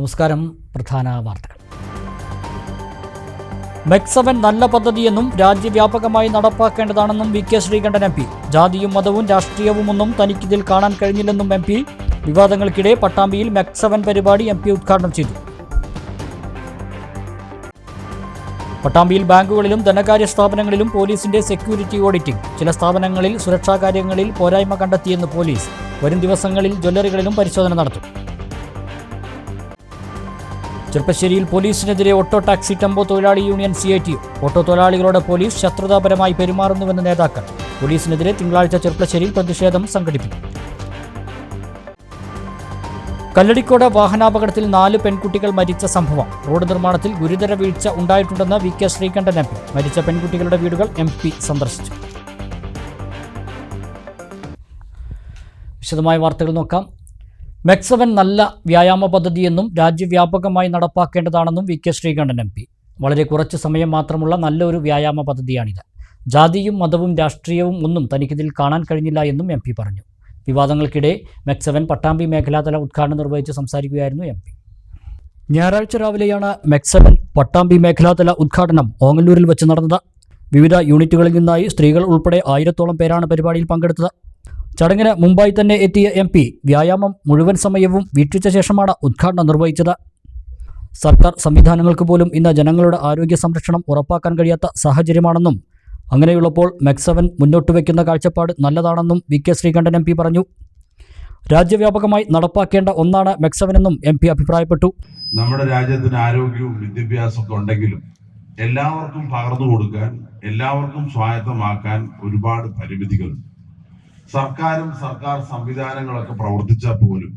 നമസ്കാരം. പ്രധാന വാർത്തകൾ. മെക്സവൻ നല്ല പദ്ധതിയെന്നും രാജ്യവ്യാപകമായി നടപ്പാക്കേണ്ടതാണെന്നും വി.കെ. ശ്രീകണ്ഠൻ എം.പി. ജാതിയും മതവും രാഷ്ട്രീയവുമൊന്നും തനിക്കിതിൽ കാണാൻ കഴിഞ്ഞില്ലെന്നും എം.പി. വിവാദങ്ങൾക്കിടെ പട്ടാമ്പിയിൽ മെക്സവൻ പരിപാടി എം.പി. ഉദ്ഘാടനം ചെയ്തു. പട്ടാമ്പിയിൽ ബാങ്കുകളിലും ധനകാര്യ സ്ഥാപനങ്ങളിലും പോലീസിന്റെ സെക്യൂരിറ്റി ഓഡിറ്റിംഗ്. ചില സ്ഥാപനങ്ങളിൽ സുരക്ഷാ കാര്യങ്ങളിൽ പോരായ്മ കണ്ടെത്തിയെന്ന് പോലീസ്. വരും ദിവസങ്ങളിൽ ജ്വല്ലറികളിലും പരിശോധന നടത്തും. ചെർപ്പശ്ശേരിയിൽ പോലീസിനെതിരെ ഓട്ടോ ടാക്സി ടെമ്പോ തൊഴിലാളി യൂണിയൻ CITU. ഓട്ടോ തൊഴിലാളികളോട് പോലീസ് ശത്രുതാപരമായി പെരുമാറുന്നുവെന്ന് നേതാക്കൾ. പോലീസിനെതിരെ തിങ്കളാഴ്ച ചെർപ്പശ്ശേരിയിൽ പ്രതിഷേധം സംഘടിപ്പിക്കും. കല്ലടിക്കോട് വാഹനാപകടത്തിൽ 4 പെൺകുട്ടികൾ മരിച്ച സംഭവം. റോഡ് നിർമ്മാണത്തിൽ ഗുരുതര വീഴ്ച ഉണ്ടായിട്ടുണ്ടെന്ന് വി.കെ. ശ്രീകണ്ഠൻ എം.പി. മരിച്ച പെൺകുട്ടികളുടെ വീടുകൾ എം.പി. സന്ദർശിച്ചു. വിശദമായ വാർത്തകൾ നോക്കാം. മെക്സവൻ നല്ല വ്യായാമ പദ്ധതിയെന്നും രാജ്യവ്യാപകമായി നടപ്പാക്കേണ്ടതാണെന്നും വി.കെ. ശ്രീകണ്ഠൻ എം.പി. വളരെ കുറച്ച് സമയം മാത്രമുള്ള നല്ലൊരു വ്യായാമ പദ്ധതിയാണിത്. ജാതിയും മതവും രാഷ്ട്രീയവും ഒന്നും തനിക്കിതിൽ കാണാൻ കഴിഞ്ഞില്ല എന്നും എം.പി. പറഞ്ഞു. വിവാദങ്ങൾക്കിടെ മെക്സവൻ പട്ടാമ്പി മേഖലാതല ഉദ്ഘാടനം നിർവഹിച്ച് സംസാരിക്കുകയായിരുന്നു എം.പി. ഞായറാഴ്ച രാവിലെയാണ് മെക്സവൻ പട്ടാമ്പി മേഖലാതല ഉദ്ഘാടനം ഓങ്ങല്ലൂരിൽ വെച്ച് നടന്നത്. വിവിധ യൂണിറ്റുകളിൽ നിന്നായി സ്ത്രീകൾ ഉൾപ്പെടെ 1000-ഓളം പേരാണ് പരിപാടിയിൽ പങ്കെടുത്തത്. ചടങ്ങിന് മുമ്പായി തന്നെ എത്തിയ എം.പി. വ്യായാമം മുഴുവൻ സമയവും വീക്ഷിച്ച ശേഷമാണ് ഉദ്ഘാടനം നിർവഹിച്ചത്. സർക്കാർ സംവിധാനങ്ങൾക്ക് പോലും ഇന്ന് ജനങ്ങളുടെ ആരോഗ്യ സംരക്ഷണം ഉറപ്പാക്കാൻ കഴിയാത്ത സാഹചര്യമാണെന്നും അങ്ങനെയുള്ളപ്പോൾ മെക്സവൻ മുന്നോട്ട് വയ്ക്കുന്ന കാഴ്ചപ്പാട് നല്ലതാണെന്നും വി.കെ. ശ്രീകണ്ഠൻ എം.പി. പറഞ്ഞു. രാജ്യവ്യാപകമായി നടപ്പാക്കേണ്ട ഒന്നാണ് മെക്സവനെന്നും എം.പി. അഭിപ്രായപ്പെട്ടു. നമ്മുടെ രാജ്യത്തിന് ആരോഗ്യവും വിദ്യാഭ്യാസമൊക്കെ ഉണ്ടെങ്കിലും എല്ലാവർക്കും പകർന്നു കൊടുക്കാൻ, എല്ലാവർക്കും സ്വായത്തമാക്കാൻ ഒരുപാട് പരിമിതികളുണ്ട്. സർക്കാരും സർക്കാർ സംവിധാനങ്ങളൊക്കെ പ്രവർത്തിച്ചാൽ പോലും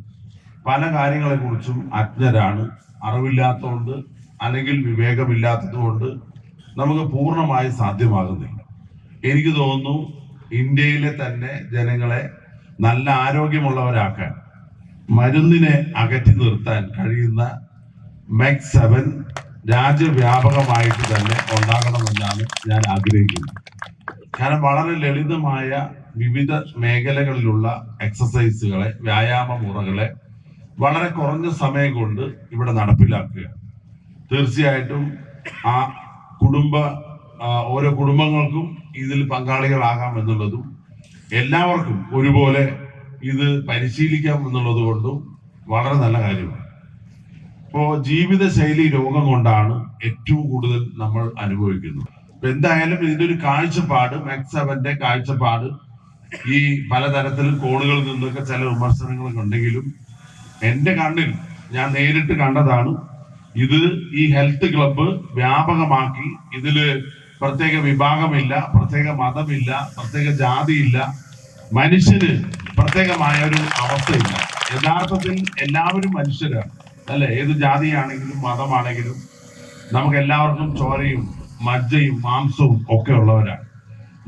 പല കാര്യങ്ങളെക്കുറിച്ചും അജ്ഞരാണ്. അറിവില്ലാത്തതുകൊണ്ട് അല്ലെങ്കിൽ വിവേകമില്ലാത്തതുകൊണ്ട് നമുക്ക് പൂർണ്ണമായി സാധ്യമാകുന്നില്ല. എനിക്ക് തോന്നുന്നു ഇന്ത്യയിലെ തന്നെ ജനങ്ങളെ നല്ല ആരോഗ്യമുള്ളവരാക്കാൻ, മരുന്നിനെ അകറ്റി നിർത്താൻ കഴിയുന്ന മെക്സവൻ രാജ്യവ്യാപകമായിട്ട് തന്നെ ഉണ്ടാകണമെന്നാണ് ഞാൻ ആഗ്രഹിക്കുന്നത്. കാരണം വളരെ ലളിതമായ വിവിധ മേഖലകളിലുള്ള എക്സസൈസുകളെ, വ്യായാമ മുറകളെ വളരെ കുറഞ്ഞ സമയം കൊണ്ട് ഇവിടെ നടപ്പിലാക്കുക. തീർച്ചയായിട്ടും ഓരോ കുടുംബങ്ങൾക്കും ഇതിൽ പങ്കാളികളാകാം എന്നുള്ളതും എല്ലാവർക്കും ഒരുപോലെ ഇത് പരിശീലിക്കാം എന്നുള്ളത് കൊണ്ടും വളരെ നല്ല കാര്യമാണ്. ഇപ്പോ ജീവിതശൈലി രോഗം കൊണ്ടാണ് ഏറ്റവും കൂടുതൽ നമ്മൾ അനുഭവിക്കുന്നത്. എന്തായാലും ഇതിന്റെ ഒരു കാഴ്ചപ്പാട്, മെക്സവന്റെ കാഴ്ചപ്പാട്, ഈ പലതരത്തിലും കോണുകളിൽ നിന്നൊക്കെ ചില വിമർശനങ്ങളൊക്കെ ഉണ്ടെങ്കിലും എന്റെ കണ്ണിൽ ഞാൻ നേരിട്ട് കണ്ടതാണ്. ഇത് ഈ ഹെൽത്ത് ക്ലബ്ബ് വ്യാപകമാക്കി, ഇതില് പ്രത്യേക വിഭാഗമില്ല, പ്രത്യേക മതമില്ല, പ്രത്യേക ജാതിയില്ല, മനുഷ്യന് പ്രത്യേകമായ ഒരു അവസ്ഥയില്ല. യഥാർത്ഥത്തിൽ എല്ലാവരും മനുഷ്യരാണ്, അല്ലെ? ഏത് ജാതിയാണെങ്കിലും മതമാണെങ്കിലും നമുക്ക് എല്ലാവർക്കും ചോരയും മജ്ജയും മാംസവും ഒക്കെ ഉള്ളവരാണ്.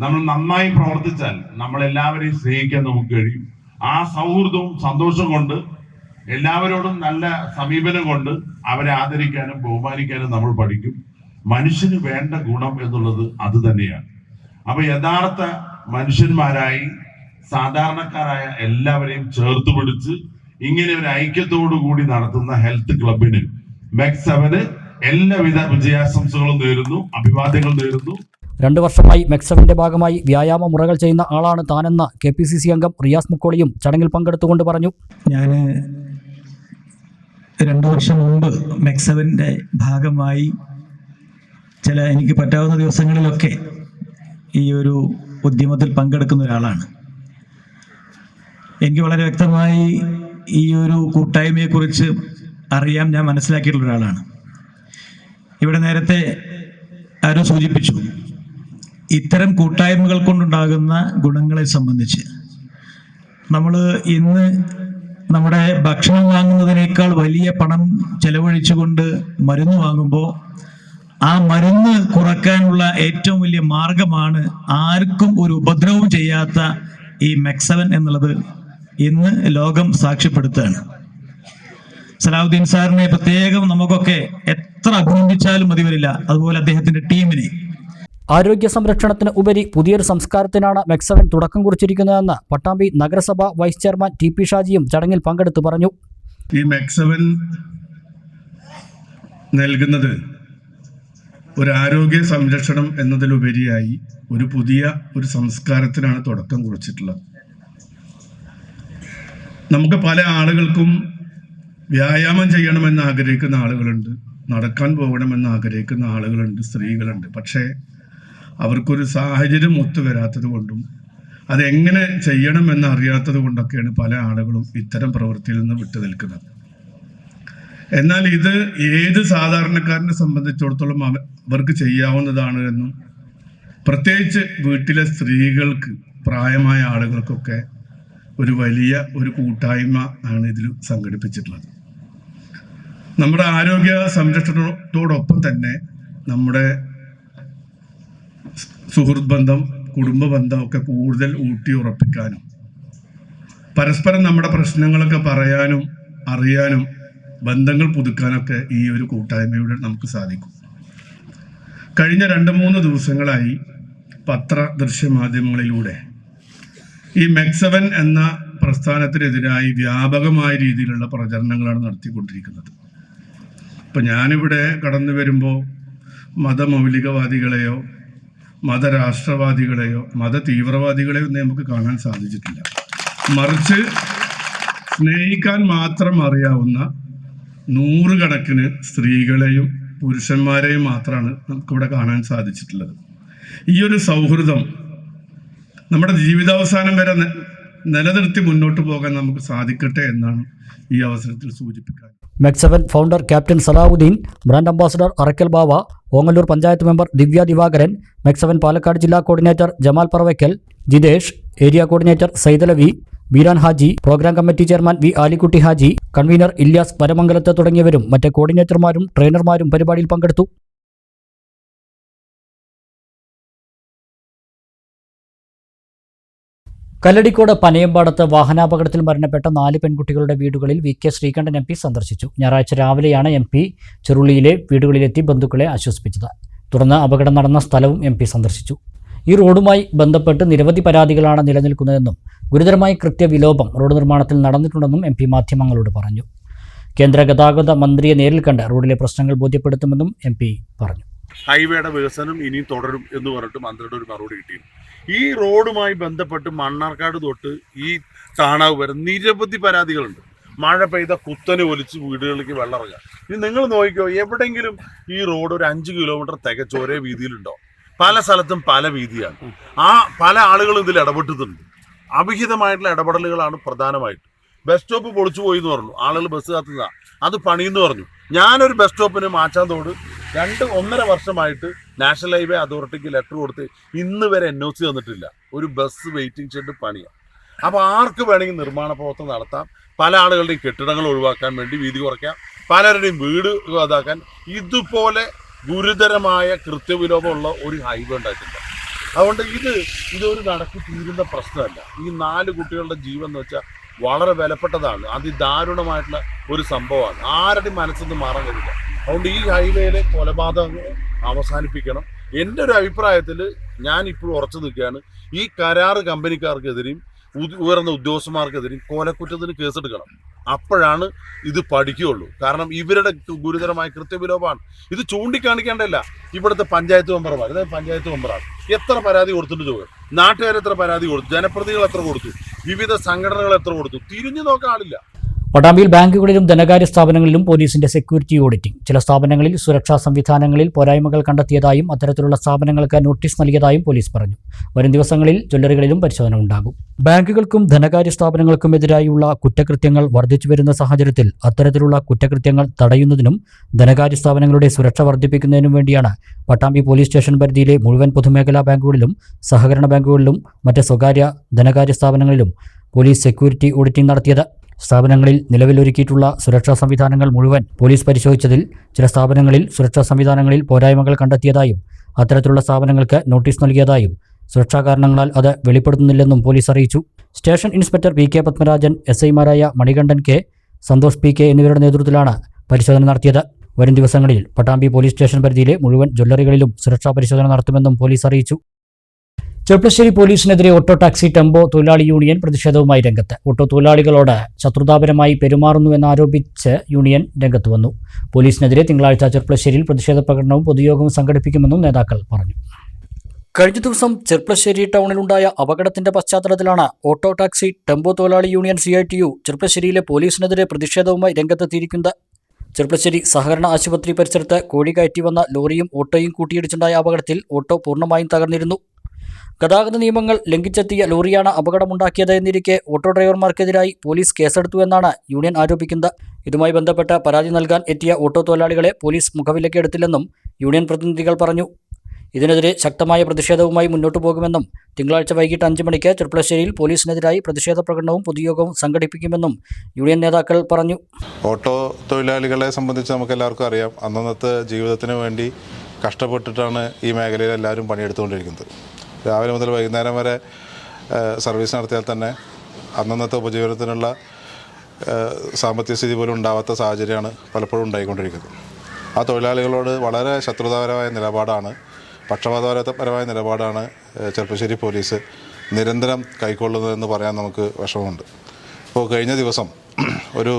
നമ്മൾ നന്നായി പ്രവർത്തിച്ചാൽ നമ്മളെല്ലാവരെയും സ്നേഹിക്കാൻ നമുക്ക് കഴിയും. ആ സൗഹൃദവും സന്തോഷം കൊണ്ട്, എല്ലാവരോടും നല്ല സമീപനം കൊണ്ട് അവരെ ആദരിക്കാനും ബഹുമാനിക്കാനും നമ്മൾ പഠിക്കും. മനുഷ്യന് വേണ്ട ഗുണം എന്നുള്ളത് അത് തന്നെയാണ്. അപ്പൊ യഥാർത്ഥ മനുഷ്യന്മാരായി സാധാരണക്കാരായ എല്ലാവരെയും ചേർത്ത് പിടിച്ച് ഇങ്ങനെ ഒരു ഐക്യത്തോടു കൂടി നടത്തുന്ന ഹെൽത്ത് ക്ലബിന്, മെക്സവന് എല്ലാവിധ വിജയാശംസകളും നേരുന്നു, അഭിവാദ്യങ്ങൾ നേരുന്നു. 2 വർഷമായി മെക്സവന്റെ ഭാഗമായി വ്യായാമ മുറകൾ ചെയ്യുന്ന ആളാണ് താനെന്ന KPCC അംഗം റിയാസ് മുക്കോളിയും ചടങ്ങിൽ പങ്കെടുത്തുകൊണ്ട് പറഞ്ഞു. ഞാൻ 2 വർഷം മുമ്പ് മെക്സവന്റെ ഭാഗമായി എനിക്ക് പറ്റാവുന്ന ദിവസങ്ങളിലൊക്കെ ഈ ഒരു ഉദ്യമത്തിൽ പങ്കെടുക്കുന്ന ഒരാളാണ്. എനിക്ക് വളരെ വ്യക്തമായി ഈ ഒരു കൂട്ടായ്മയെക്കുറിച്ച് അറിയാം, ഞാൻ മനസ്സിലാക്കിയിട്ടുള്ള ഒരാളാണ്. ഇവിടെ നേരത്തെ ആരോ സൂചിപ്പിച്ചു, ഇത്തരം കൂട്ടായ്മകൾ കൊണ്ടുണ്ടാകുന്ന ഗുണങ്ങളെ സംബന്ധിച്ച്. നമ്മൾ ഇന്ന് നമ്മുടെ ഭക്ഷണം വാങ്ങുന്നതിനേക്കാൾ വലിയ പണം ചെലവഴിച്ചുകൊണ്ട് മരുന്ന് വാങ്ങുമ്പോൾ ആ മരുന്ന് കുറയ്ക്കാനുള്ള ഏറ്റവും വലിയ മാർഗമാണ് ആർക്കും ഒരു ഉപദ്രവവും ചെയ്യാത്ത ഈ മെക്സവൻ എന്നുള്ളത് ഇന്ന് ലോകം സാക്ഷ്യപ്പെടുത്തുകയാണ്. സലാഹുദ്ദീൻ സാറിനെ പ്രത്യേകം നമുക്കൊക്കെ എത്ര അഭിനന്ദിച്ചാലും മതി വരില്ല, അതുപോലെ അദ്ദേഹത്തിന്റെ ടീമിനെ. ആരോഗ്യ സംരക്ഷണത്തിന് ഉപരി പുതിയൊരു സംസ്കാരത്തിനാണ് മെക്സവൻ തുടക്കം കുറിച്ചിരിക്കുന്നതെന്ന് പട്ടാമ്പി നഗരസഭ വൈസ് ചെയർമാൻ ടി.പി. ഷാജിയും ചടങ്ങിൽ പങ്കെടുത്തു പറഞ്ഞു. ഈ മെക്സവൻ നൽകുന്നത് ഒരു ആരോഗ്യ സംരക്ഷണം എന്നതിലുപരിയായി ഒരു പുതിയ ഒരു സംസ്കാരത്തിനാണ് തുടക്കം കുറിച്ചിട്ടുള്ളത്. നമുക്ക് പല ആളുകൾക്കും വ്യായാമം ചെയ്യണമെന്ന് ആഗ്രഹിക്കുന്ന ആളുകളുണ്ട്, നടക്കാൻ പോകണമെന്ന് ആഗ്രഹിക്കുന്ന ആളുകളുണ്ട്, സ്ത്രീകളുണ്ട്. പക്ഷേ അവർക്കൊരു സാഹചര്യം ഒത്തുവരാത്തത് കൊണ്ടും അതെങ്ങനെ ചെയ്യണമെന്ന് അറിയാത്തത് കൊണ്ടൊക്കെയാണ് പല ആളുകളും ഇത്തരം പ്രവൃത്തിയിൽ നിന്ന് വിട്ടുനിൽക്കുന്നത്. എന്നാൽ ഇത് ഏത് സാധാരണക്കാരനെ സംബന്ധിച്ചിടത്തോളം അവർക്ക് ചെയ്യാവുന്നതാണ് എന്നും പ്രത്യേകിച്ച് വീട്ടിലെ സ്ത്രീകൾക്ക്, പ്രായമായ ആളുകൾക്കൊക്കെ ഒരു വലിയ ഒരു കൂട്ടായ്മ ആണ് ഇതിൽ സംഘടിപ്പിച്ചിട്ടുള്ളത്. നമ്മുടെ ആരോഗ്യ സംരക്ഷണത്തോടൊപ്പം തന്നെ നമ്മുടെ സുഹൃത്ത് ബന്ധം, കുടുംബ ബന്ധം ഒക്കെ കൂടുതൽ ഊട്ടി ഉറപ്പിക്കാനും പരസ്പരം നമ്മുടെ പ്രശ്നങ്ങളൊക്കെ പറയാനും അറിയാനും ബന്ധങ്ങൾ പുതുക്കാനൊക്കെ ഈ ഒരു കൂട്ടായ്മയുടെ നമുക്ക് സാധിക്കും. കഴിഞ്ഞ 2-3 ദിവസങ്ങളായി പത്ര ദൃശ്യമാധ്യമങ്ങളിലൂടെ ഈ മെക്സവൻ എന്ന പ്രസ്ഥാനത്തിനെതിരായി വ്യാപകമായ രീതിയിലുള്ള പ്രചരണങ്ങളാണ് നടത്തിക്കൊണ്ടിരിക്കുന്നത്. ഇപ്പം ഞാനിവിടെ കടന്നു വരുമ്പോൾ മതമൗലികവാദികളെയോ മതരാഷ്ട്രവാദികളെയോ മത തീവ്രവാദികളെയോ ഒന്നും നമുക്ക് കാണാൻ സാധിച്ചിട്ടില്ല. മറിച്ച് സ്നേഹിക്കാൻ മാത്രം അറിയാവുന്ന 100 കണക്കിന് സ്ത്രീകളെയും പുരുഷന്മാരെയും മാത്രമാണ് നമുക്കിവിടെ കാണാൻ സാധിച്ചിട്ടുള്ളത്. ഈ ഒരു സൗഹൃദം നമ്മുടെ ജീവിതാവസാനം വരെ നിലനിർത്തി മുന്നോട്ട് പോകാൻ നമുക്ക് സാധിക്കട്ടെ എന്നാണ് ഈ അവസരത്തിൽ സൂചിപ്പിക്കാൻ. MEC seven founder captain Salahuddin, brand ambassador Arakkal Bava, Ongallur panchayat member Divya Divakaran, MEC seven Palakkad ജില്ലാ coordinator Jamal Paravakkal, Jithesh, area coordinator Saidalavi, Beeran Haji, programme committee chairman V Alikutty Haji, convener Ilyas Varamangalath തുടങ്ങിയവരും മറ്റ് കോർഡിനേറ്റർമാരും ട്രെയിനർമാരും പരിപാടിയിൽ പങ്കെടുത്തു. കല്ലടിക്കോട് പനയമ്പാടത്ത് വാഹനാപകടത്തിൽ മരണപ്പെട്ട 4 പെൺകുട്ടികളുടെ വീടുകളിൽ V K Sreekandan M P സന്ദർശിച്ചു. ഞായറാഴ്ച രാവിലെയാണ് എം പി ചെറുള്ളിയിലെ വീടുകളിലെത്തി ബന്ധുക്കളെ ആശ്വസിപ്പിച്ചത്. തുടർന്ന് അപകടം നടന്ന സ്ഥലവും എം പി സന്ദർശിച്ചു. ഈ റോഡുമായി ബന്ധപ്പെട്ട് നിരവധി പരാതികളാണ് നിലനിൽക്കുന്നതെന്നും ഗുരുതരമായ കൃത്യവിലോപം റോഡ് നിർമ്മാണത്തിൽ നടന്നിട്ടുണ്ടെന്നും എം പി മാധ്യമങ്ങളോട് പറഞ്ഞു. കേന്ദ്ര ഗതാഗത മന്ത്രിയെ നേരിൽ കണ്ട് റോഡിലെ പ്രശ്നങ്ങൾ ബോധ്യപ്പെടുത്തുമെന്നും എം പി പറഞ്ഞു. ഹൈവേയുടെ വികസനം ഇനിയും തുടരും എന്ന് പറഞ്ഞിട്ട് മന്ത്രിയുടെ ഒരു മറുപടി കിട്ടി. ഈ റോഡുമായി ബന്ധപ്പെട്ട് മണ്ണാർക്കാട് തൊട്ട് ഈ താണാവ് വരെ നിരവധി പരാതികളുണ്ട്. മഴ പെയ്ത കുത്തനെ ഒലിച്ച് വീടുകളിലേക്ക് വെള്ളം ഇറങ്ങുക. ഇനി നിങ്ങൾ നോക്കിക്കോ, എവിടെയെങ്കിലും ഈ റോഡ് ഒരു 5 കിലോമീറ്റർ തികച്ച് ഒരേ വീതിയിലുണ്ടോ? പല സ്ഥലത്തും പല വീതിയാണ്. ആ പല ആളുകളും ഇതിൽ ഇടപെട്ടിട്ടുണ്ട്. അവിഹിതമായിട്ടുള്ള ഇടപെടലുകളാണ് പ്രധാനമായിട്ട്. ബസ് സ്റ്റോപ്പ് പൊളിച്ചു പോയി എന്ന് പറഞ്ഞു, ആളുകൾ ബസ് കാത്തുക, അത് പണിയെന്ന് പറഞ്ഞു. ഞാനൊരു ബസ് സ്റ്റോപ്പിന് മാച്ചാന്തോട് 1.5 വർഷമായിട്ട് നാഷണൽ ഹൈവേ അതോറിറ്റിക്ക് ലെറ്റർ കൊടുത്ത് ഇന്ന് വരെ NOC തന്നിട്ടില്ല. ഒരു ബസ് വെയിറ്റിംഗ് ഷെഡ് പണിയാണ്. അപ്പോൾ ആർക്ക് വേണമെങ്കിൽ നിർമ്മാണ പ്രവർത്തനം നടത്താം. പല ആളുകളുടെയും കെട്ടിടങ്ങൾ ഒഴിവാക്കാൻ വേണ്ടി വീതി കുറയ്ക്കാം, പലരുടെയും വീട് ഇതാക്കാൻ. ഇതുപോലെ ഗുരുതരമായ കൃത്യവിലോപമുള്ള ഒരു ഹൈവേ ഉണ്ടായിട്ടുണ്ട്. അതുകൊണ്ട് ഇതൊരു നടക്കി തീരുന്ന പ്രശ്നമല്ല. ഈ 4 കുട്ടികളുടെ ജീവൻ എന്ന് വെച്ചാൽ വളരെ വിലപ്പെട്ടതാണ്. അതിദാരുണമായിട്ടുള്ള ഒരു സംഭവമാണ്. ആരുടെയും മനസ്സൊന്നും മാറാൻ കഴിയില്ല. അതുകൊണ്ട് ഈ ഹൈവേയിലെ കൊലപാതകങ്ങൾ അവസാനിപ്പിക്കണം. എൻ്റെ ഒരു അഭിപ്രായത്തിൽ ഞാൻ ഇപ്പോഴും ഉറച്ചു നിൽക്കുകയാണ്. ഈ കരാറ് കമ്പനിക്കാർക്കെതിരെയും ഉയർന്ന ഉദ്യോഗസ്ഥന്മാർക്കെതിരെയും കൊലക്കുറ്റത്തിന് കേസെടുക്കണം. അപ്പോഴാണ് ഇത് പഠിക്കുകയുള്ളൂ. കാരണം ഇവരുടെ ഗുരുതരമായ കൃത്യവിലോപമാണ്. ഇത് ചൂണ്ടിക്കാണിക്കേണ്ടല്ല. ഇവിടുത്തെ പഞ്ചായത്ത് മെമ്പർമാർ, അതായത് പഞ്ചായത്ത് മെമ്പറാണ്, എത്ര പരാതി കൊടുത്തിട്ട് ചോദിക്കും. നാട്ടുകാർ എത്ര പരാതി കൊടുത്തു, ജനപ്രതിനിധികൾ എത്ര കൊടുത്തു, വിവിധ സംഘടനകൾ എത്ര കൊടുത്തു, തിരിഞ്ഞു നോക്കാൻ ആളില്ല. പട്ടാമ്പിയിൽ ബാങ്കുകളിലും ധനകാര്യ സ്ഥാപനങ്ങളിലും പോലീസിന്റെ സെക്യൂരിറ്റി ഓഡിറ്റിംഗ്. ചില സ്ഥാപനങ്ങളിൽ സുരക്ഷാ സംവിധാനങ്ങളിൽ പോരായ്മകൾ കണ്ടെത്തിയതായും അത്തരത്തിലുള്ള സ്ഥാപനങ്ങൾക്ക് നോട്ടീസ് നൽകിയതായും പോലീസ് പറഞ്ഞു. വരും ദിവസങ്ങളിൽ ജ്വല്ലറികളിലും പരിശോധന ഉണ്ടാകും. ബാങ്കുകൾക്കും ധനകാര്യ സ്ഥാപനങ്ങൾക്കുമെതിരായുള്ള കുറ്റകൃത്യങ്ങൾ വർദ്ധിച്ചുവരുന്ന സാഹചര്യത്തിൽ അത്തരത്തിലുള്ള കുറ്റകൃത്യങ്ങൾ തടയുന്നതിനും ധനകാര്യ സ്ഥാപനങ്ങളുടെ സുരക്ഷ വർദ്ധിപ്പിക്കുന്നതിനും വേണ്ടിയാണ് പട്ടാമ്പി പോലീസ് സ്റ്റേഷൻ പരിധിയിലെ മുഴുവൻ പൊതുമേഖലാ ബാങ്കുകളിലും സഹകരണ ബാങ്കുകളിലും മറ്റ് സ്വകാര്യ ധനകാര്യ സ്ഥാപനങ്ങളിലും പോലീസ് സെക്യൂരിറ്റി ഓഡിറ്റിംഗ് നടത്തിയത്. സ്ഥാപനങ്ങളിൽ നിലവിലൊരുക്കിയിട്ടുള്ള സുരക്ഷാ സംവിധാനങ്ങൾ മുഴുവൻ പോലീസ് പരിശോധിച്ചതിൽ ചില സ്ഥാപനങ്ങളിൽ സുരക്ഷാ സംവിധാനങ്ങളിൽ പോരായ്മകൾ കണ്ടെത്തിയതായും അത്തരത്തിലുള്ള സ്ഥാപനങ്ങൾക്ക് നോട്ടീസ് നൽകിയതായും സുരക്ഷാ കാരണങ്ങളാൽ അത് വെളിപ്പെടുത്തുന്നില്ലെന്നും പോലീസ് അറിയിച്ചു. Station inspector V K Padmarajan, SI-മാരായ മണികണ്ഠൻ കെ, സന്തോഷ് PK എന്നിവരുടെ നേതൃത്വത്തിലാണ് പരിശോധന നടത്തിയത്. വരും ദിവസങ്ങളിൽ പട്ടാമ്പി പോലീസ് സ്റ്റേഷൻ പരിധിയിലെ മുഴുവൻ ജ്വല്ലറികളിലും സുരക്ഷാ പരിശോധന നടത്തുമെന്നും പോലീസ് അറിയിച്ചു. ചെർപ്പശ്ശേരി പോലീസിനെതിരെ ഓട്ടോ ടാക്സി ടെമ്പോ തൊഴിലാളി യൂണിയൻ പ്രതിഷേധവുമായി രംഗത്ത്. ഓട്ടോ തൊഴിലാളികളോട് ശത്രുതാപരമായി പെരുമാറുന്നുവെന്നാരോപിച്ച് യൂണിയൻ രംഗത്ത് വന്നു. പോലീസിനെതിരെ തിങ്കളാഴ്ച ചെർപ്പശ്ശേരിയിൽ പ്രതിഷേധ പ്രകടനവും പൊതുയോഗവും സംഘടിപ്പിക്കുമെന്നും നേതാക്കൾ പറഞ്ഞു. കഴിഞ്ഞ ദിവസം ചെർപ്പശ്ശേരി ടൗണിലുണ്ടായ അപകടത്തിന്റെ പശ്ചാത്തലത്തിലാണ് ഓട്ടോ ടാക്സി ടെമ്പോ തൊഴിലാളി യൂണിയൻ CITU ചെർപ്പശ്ശേരിയിലെ പോലീസിനെതിരെ പ്രതിഷേധവുമായി രംഗത്തെത്തിയിരിക്കുന്നത്. ചെർപ്പശ്ശേരി സഹകരണ ആശുപത്രി പരിസരത്ത് കോഴി കയറ്റി വന്ന ലോറിയും ഓട്ടോയും കൂട്ടിയിടിച്ചുണ്ടായ അപകടത്തിൽ ഓട്ടോ പൂർണ്ണമായും തകർന്നിരുന്നു. ഗതാഗത നിയമങ്ങൾ ലംഘിച്ചെത്തിയ ലോറിയാണ് അപകടമുണ്ടാക്കിയത് എന്നിരിക്കെ ഓട്ടോ ഡ്രൈവർമാർക്കെതിരായി പോലീസ് കേസെടുത്തുവെന്നാണ് യൂണിയൻ ആരോപിക്കുന്നത്. ഇതുമായി ബന്ധപ്പെട്ട് പരാതി നൽകാൻ എത്തിയ ഓട്ടോ തൊഴിലാളികളെ പോലീസ് മുഖവിലക്കെടുത്തില്ലെന്നും യൂണിയൻ പ്രതിനിധികൾ പറഞ്ഞു. ഇതിനെതിരെ ശക്തമായ പ്രതിഷേധവുമായി മുന്നോട്ടു പോകുമെന്നും തിങ്കളാഴ്ച വൈകിട്ട് 5 മണിക്ക് ചെർപ്പശ്ശേരിയിൽ പോലീസിനെതിരായി പ്രതിഷേധ പ്രകടനവും പൊതുയോഗവും സംഘടിപ്പിക്കുമെന്നും യൂണിയൻ നേതാക്കൾ പറഞ്ഞു. ഓട്ടോ തൊഴിലാളികളെ സംബന്ധിച്ച് നമുക്കെല്ലാവർക്കും അറിയാം, അന്നന്നത്തെ ജീവിതത്തിന് വേണ്ടി കഷ്ടപ്പെട്ടിട്ടാണ് ഈ മേഖലയിൽ എല്ലാവരും പണിയെടുത്തുകൊണ്ടിരിക്കുന്നത്. രാവിലെ മുതൽ വൈകുന്നേരം വരെ സർവീസ് നടത്തിയാൽ തന്നെ അന്നന്നത്തെ ഉപജീവനത്തിനുള്ള സാമ്പത്തിക സ്ഥിതി പോലും ഉണ്ടാവാത്ത സാഹചര്യമാണ് പലപ്പോഴും ഉണ്ടായിക്കൊണ്ടിരിക്കുന്നത്. ആ തൊഴിലാളികളോട് വളരെ ശത്രുതാപരമായ നിലപാടാണ്, പക്ഷപാതപരമായ നിലപാടാണ് ചെർപ്പശ്ശേരി പോലീസ് നിരന്തരം കൈക്കൊള്ളുന്നതെന്ന് പറയാൻ നമുക്ക് വിഷമമുണ്ട്. ഇപ്പോൾ കഴിഞ്ഞ ദിവസം ഒരു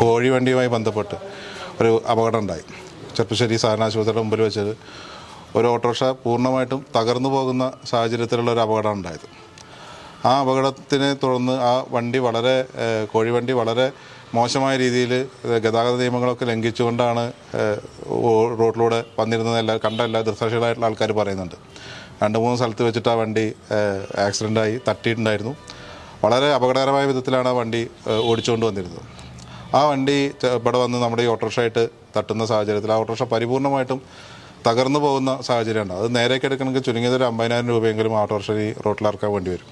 കോഴി വണ്ടിയുമായി ബന്ധപ്പെട്ട് ഒരു അപകടം ഉണ്ടായി. ചെർപ്പശ്ശേരി സഹകരണ ആശുപത്രിയുടെ മുമ്പിൽ വെച്ചത് ഒരു ഓട്ടോറിക്ഷ പൂർണ്ണമായിട്ടും തകർന്നു പോകുന്ന സാഹചര്യത്തിലുള്ള ഒരു അപകടം ഉണ്ടായത്. ആ അപകടത്തിനെ തുടർന്ന് ആ വണ്ടി കോഴി വണ്ടി വളരെ മോശമായ രീതിയിൽ ഗതാഗത നിയമങ്ങളൊക്കെ ലംഘിച്ചുകൊണ്ടാണ് റോഡിലൂടെ വന്നിരുന്നത് കണ്ട എല്ലാ ദൃക്സാക്ഷികളായിട്ടുള്ള ആൾക്കാർ പറയുന്നുണ്ട്. 2-3 സ്ഥലത്ത് വെച്ചിട്ട് ആ വണ്ടി ആക്സിഡൻ്റായി തട്ടിയിട്ടുണ്ടായിരുന്നു. വളരെ അപകടകരമായ വിധത്തിലാണ് ആ വണ്ടി ഓടിച്ചുകൊണ്ട് വന്നിരുന്നത്. ആ വണ്ടി ഇവിടെ വന്ന് നമ്മുടെ ഈ ഓട്ടോറിക്ഷയായിട്ട് തട്ടുന്ന സാഹചര്യത്തിൽ ആ ഓട്ടോറിക്ഷ പരിപൂർണമായിട്ടും തകർന്നു പോകുന്ന സാഹചര്യമുണ്ട്. അത് നേരേക്ക് എടുക്കണമെങ്കിൽ ചുരുങ്ങിയത് ഒരു 50,000 രൂപയെങ്കിലും ഓട്ടോറിക്ഷ ഈ റോട്ടിലിറക്കാൻ വേണ്ടി വരും.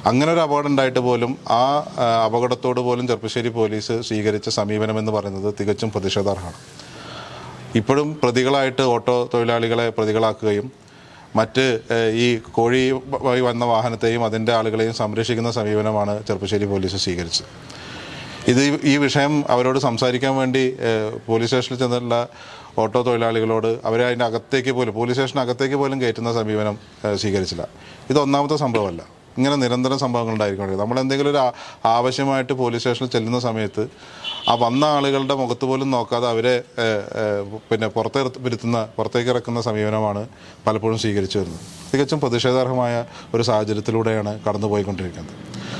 അങ്ങനെ ഒരു അപകടം ഉണ്ടായിട്ട് പോലും ആ അപകടത്തോട് പോലും ചെർപ്പശ്ശേരി പോലീസ് സ്വീകരിച്ച സമീപനം എന്ന് പറയുന്നത് തികച്ചും പ്രതിഷേധാർഹമാണ്. ഇപ്പോഴും പ്രതികളായിട്ട് ഓട്ടോ തൊഴിലാളികളെ പ്രതികളാക്കുകയും മറ്റ് ഈ കോഴിയുമായി വന്ന വാഹനത്തെയും അതിൻ്റെ ആളുകളെയും സംരക്ഷിക്കുന്ന സമീപനമാണ് ചെർപ്പശ്ശേരി പോലീസ് സ്വീകരിച്ചത്. ഈ വിഷയം അവരോട് സംസാരിക്കാൻ വേണ്ടി പോലീസ് സ്റ്റേഷനിൽ ചെന്നുള്ള ഓട്ടോ തൊഴിലാളികളോട് അവരെ അതിൻ്റെ അകത്തേക്ക് പോലും പോലീസ് സ്റ്റേഷനകത്തേക്ക് പോലും കയറ്റുന്ന സമീപനം സ്വീകരിച്ചില്ല. ഇത് ഒന്നാമത്തെ സംഭവമല്ല, ഇങ്ങനെ നിരന്തരം സംഭവങ്ങൾ ഉണ്ടായിരിക്കും. നമ്മളെന്തെങ്കിലും ഒരു ആവശ്യമായിട്ട് പോലീസ് സ്റ്റേഷനിൽ ചെല്ലുന്ന സമയത്ത് ആ വന്ന ആളുകളുടെ മുഖത്ത് പോലും നോക്കാതെ അവരെ പുറത്തേക്ക് ഇറക്കുന്ന സമീപനമാണ് പലപ്പോഴും സ്വീകരിച്ചു വരുന്നത്. തികച്ചും പ്രതിഷേധാർഹമായ ഒരു സാഹചര്യത്തിലൂടെയാണ് കടന്നുപോയിക്കൊണ്ടിരിക്കുന്നത്.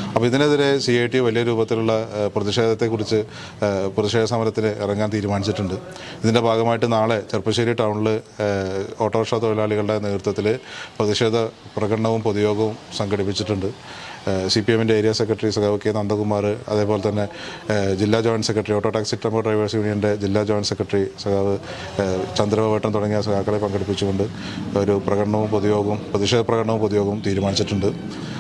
അപ്പോൾ ഇതിനെതിരെ CITU വലിയ രൂപത്തിലുള്ള പ്രതിഷേധ സമരത്തിന് ഇറങ്ങാൻ തീരുമാനിച്ചിട്ടുണ്ട്. ഇതിൻ്റെ ഭാഗമായിട്ട് നാളെ ചെർപ്പശ്ശേരി ടൗണിൽ ഓട്ടോറിക്ഷ തൊഴിലാളികളുടെ നേതൃത്വത്തിൽ പ്രതിഷേധ പ്രകടനവും പൊതുയോഗവും സംഘടിപ്പിച്ചിട്ടുണ്ട്. CPMൻ്റെ ഏരിയ സെക്രട്ടറി സഖാവ് K. നന്ദകുമാർ, അതേപോലെ തന്നെ ജില്ലാ joint secretary auto taxi tempo drivers യൂണിയൻ്റെ ജില്ലാ ജോയിൻറ്റ് സെക്രട്ടറി സഖാവ് ചന്ദ്രബാബേട്ടൻ തുടങ്ങിയ സഖാക്കളെ പങ്കെടുപ്പിച്ചുകൊണ്ട് ഒരു പ്രതിഷേധ പ്രകടനവും പൊതുയോഗവും തീരുമാനിച്ചിട്ടുണ്ട്.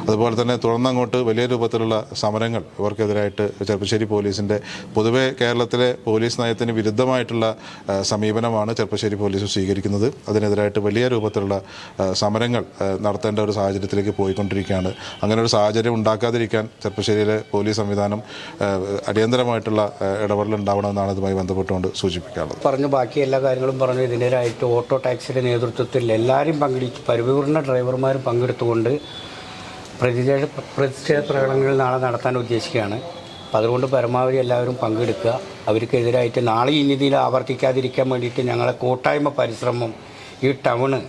അതുപോലെ തന്നെ തുടർന്നങ്ങോട്ട് വലിയ രൂപത്തിലുള്ള സമരങ്ങൾ ഇവർക്കെതിരായിട്ട് ചെർപ്പശ്ശേരി പോലീസിൻ്റെ പൊതുവെ കേരളത്തിലെ പോലീസ് നയത്തിന് വിരുദ്ധമായിട്ടുള്ള സമീപനമാണ് ചെർപ്പശ്ശേരി പോലീസ് സ്വീകരിക്കുന്നത്. അതിനെതിരായിട്ട് വലിയ രൂപത്തിലുള്ള സമരങ്ങൾ നടത്തേണ്ട ഒരു സാഹചര്യത്തിലേക്ക് പോയിക്കൊണ്ടിരിക്കുകയാണ്. അങ്ങനെ ഒരു സാഹചര്യം ഉണ്ടാക്കാതിരിക്കാൻ ചെർപ്പശ്ശേരിയിലെ പോലീസ് സംവിധാനം അടിയന്തരമായിട്ടുള്ള ഇടപെടൽ ഉണ്ടാവണമെന്നാണ് ഇതുമായി ബന്ധപ്പെട്ടുകൊണ്ട് സൂചിപ്പിക്കാറുള്ളത്. പറഞ്ഞു ബാക്കി എല്ലാ കാര്യങ്ങളും പറഞ്ഞു. ഇതിനെതിരായിട്ട് ഓട്ടോ ടാക്സിയുടെ നേതൃത്വത്തിൽ എല്ലാവരും പരിപൂർണ ഡ്രൈവർമാരും പങ്കെടുത്തുകൊണ്ട് പ്രതിഷേധ പ്രകടനങ്ങൾ നാളെ നടത്താൻ ഉദ്ദേശിക്കുകയാണ്. അപ്പം അതുകൊണ്ട് പരമാവധി എല്ലാവരും പങ്കെടുക്കുക. അവർക്കെതിരായിട്ട് നാളെ ഇനി ഇതിൽ ആവർത്തിക്കാതിരിക്കാൻ വേണ്ടിയിട്ട് ഞങ്ങളെ കൂട്ടായ്മ പരിശ്രമം ഈ ടൗണ്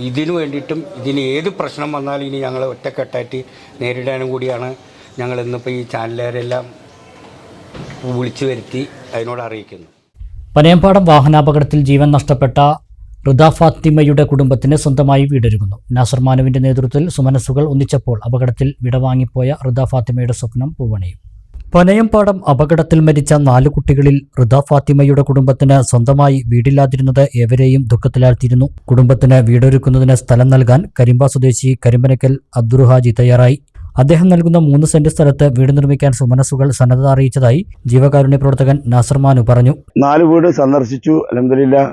ഇതിനു വേണ്ടിയിട്ടും ഇതിന് ഏത് പ്രശ്നം വന്നാലും ഇനി ഞങ്ങൾ ഒറ്റക്കെട്ടായിട്ട് നേരിടാനും കൂടിയാണ് ഞങ്ങൾ ഇന്നിപ്പോൾ ഈ ചാനലുകാരെല്ലാം വിളിച്ചു വരുത്തി അതിനോട് അറിയിക്കുന്നു. പനയമ്പാടം വാഹനാപകടത്തിൽ ജീവൻ നഷ്ടപ്പെട്ട റുദ ഫാത്തിമയുടെ കുടുംബത്തിന് സ്വന്തമായി വീടൊരുങ്ങുന്നു. നാസർ മാനുവിന്റെ നേതൃത്വത്തിൽ സുമനസ്സുകൾ ഒന്നിച്ചപ്പോൾ അപകടത്തിൽ വിടവാങ്ങിപ്പോയ റുദ ഫാത്തിമയുടെ സ്വപ്നം പൂവണിയും. പനയമ്പാടം അപകടത്തിൽ മരിച്ച 4 കുട്ടികളിൽ റുദ ഫാത്തിമയുടെ കുടുംബത്തിന് സ്വന്തമായി വീടില്ലാതിരുന്നത് ഏവരെയും ദുഃഖത്തിലാഴ്ത്തിയിരുന്നു. കുടുംബത്തിന് വീടൊരുക്കുന്നതിന് സ്ഥലം നൽകാൻ കരിമ്പ സ്വദേശി കരിമ്പനക്കൽ അബ്ദുർഹാജി തയ്യാറായി. അദ്ദേഹം നൽകുന്ന 3 സെന്റ് സ്ഥലത്ത് വീട് നിർമ്മിക്കാൻ സുമനസ്സുകൾ സന്നദ്ധത അറിയിച്ചതായി ജീവകാരുണ്യ പ്രവർത്തകൻ നാസർ മാനു പറഞ്ഞു. 4 വീട് സന്ദർശിച്ചു. അൽഹംദുലില്ലാ.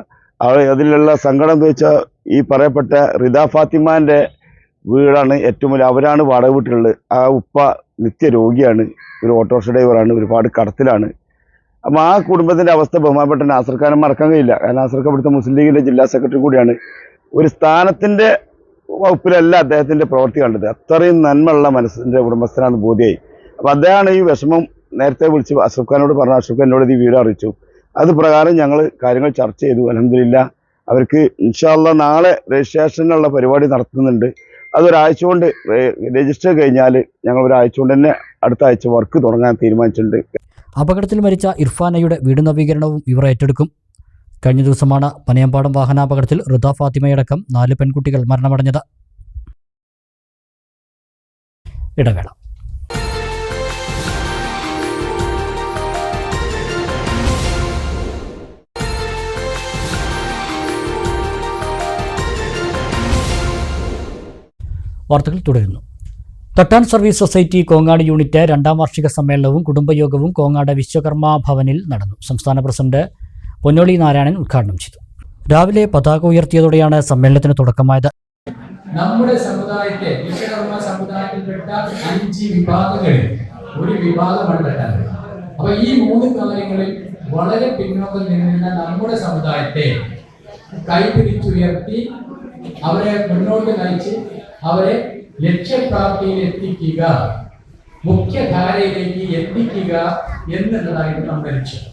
അതിലുള്ള സങ്കടം എന്ന് വെച്ചാൽ ഈ പറയപ്പെട്ട റിദ ഫാത്തിമാൻ്റെ വീടാണ് ഏറ്റവും വലിയ. അവരാണ് വാടക വീട്ടിലുള്ളത്. ആ ഉപ്പ നിത്യരോഗിയാണ്, ഒരു ഓട്ടോറിക്ഷ ഡ്രൈവറാണ്, ഒരുപാട് കടത്തിലാണ്. അപ്പോൾ ആ കുടുംബത്തിൻ്റെ അവസ്ഥ ബഹുമാനപ്പെട്ട നാസർ ഖാനെ മറക്കാൻ കഴിയില്ല. കാരണം നാസർ ഖാൻ ഇവിടുത്തെ മുസ്ലിം ലീഗിൻ്റെ ജില്ലാ സെക്രട്ടറി കൂടിയാണ്. ഒരു സ്ഥാനത്തിൻ്റെ വകുപ്പിലല്ല അദ്ദേഹത്തിൻ്റെ പ്രവൃത്തി കണ്ടത്. അത്രയും നന്മയുള്ള മനസ്സിൻ്റെ ഉടമസ്ഥനാണെന്ന് ബോധ്യമായി. അപ്പോൾ അദ്ദേഹമാണ് ഈ വിഷമം നേരത്തെ വിളിച്ച് അഷ്റഫ് ഖാനോട് പറഞ്ഞു. അഷ്റഫ് ഖാൻ എന്നോട് ഈ വിവരം അറിയിച്ചു. അത് പ്രകാരം ഞങ്ങൾ കാര്യങ്ങൾ ചർച്ച ചെയ്തു. അൽഹംദുലില്ലാ അവർക്ക് ഇൻഷാ അല്ലാഹ് നാളെ രജിസ്ട്രേഷനുള്ള പരിപാടി നടത്തുന്നുണ്ട്. അതൊരാഴ്ച കൊണ്ട് രജിസ്റ്റർ കഴിഞ്ഞാൽ ഞങ്ങൾ ഒരാഴ്ച കൊണ്ട് തന്നെ അടുത്ത ആഴ്ച വർക്ക് തുടങ്ങാൻ തീരുമാനിച്ചിട്ടുണ്ട്. അപകടത്തിൽ മരിച്ച ഇർഫാനയുടെ വീട് നവീകരണവും ഇവർ ഏറ്റെടുക്കും. കഴിഞ്ഞ ദിവസമാണ് പനയമ്പാടം വാഹനാപകടത്തിൽ റിദ ഫാത്തിമയടക്കം 4 പെൺകുട്ടികൾ മരണമടഞ്ഞത്. ഇടവേള. വാർത്തകൾ തുടരുന്നു. തട്ടാൻ സർവീസ് സൊസൈറ്റി കോങ്ങാട് യൂണിറ്റ് 2ാം വാർഷിക സമ്മേളനവും കുടുംബയോഗവും കോങ്ങാട് വിശ്വകർമ്മ ഭവനിൽ നടന്നു. സംസ്ഥാന പ്രസിഡന്റ് പൊന്നോളി നാരായണൻ ഉദ്ഘാടനം ചെയ്തു. രാവിലെ പതാക ഉയർത്തിയതോടെയാണ് സമ്മേളനത്തിന് തുടക്കമായത്. നമ്മുടെ സമുദായത്തെ വിശ്വകർമ്മ സമുദായത്തിൽപ്പെട്ട 5 വിഭാഗങ്ങളിൽ ഒരു വിഭാഗമാണ് തട്ടാൻ. അപ്പൊ ഈ 3 കാര്യങ്ങളിൽ വളരെ പിന്നോക്കം നിന്നിരുന്ന നമ്മുടെ സമുദായത്തെ കൈപിടിച്ചുയർത്തി അവരെ മുന്നോട്ട് നയിച്ച് അവരെ ലക്ഷ്യപ്രാപ്തിയിൽ എത്തിക്കുക, മുഖ്യധാരയിലേക്ക് എത്തിക്കുക എന്നുള്ളതായിരുന്നു നമ്മുടെ ലക്ഷ്യം.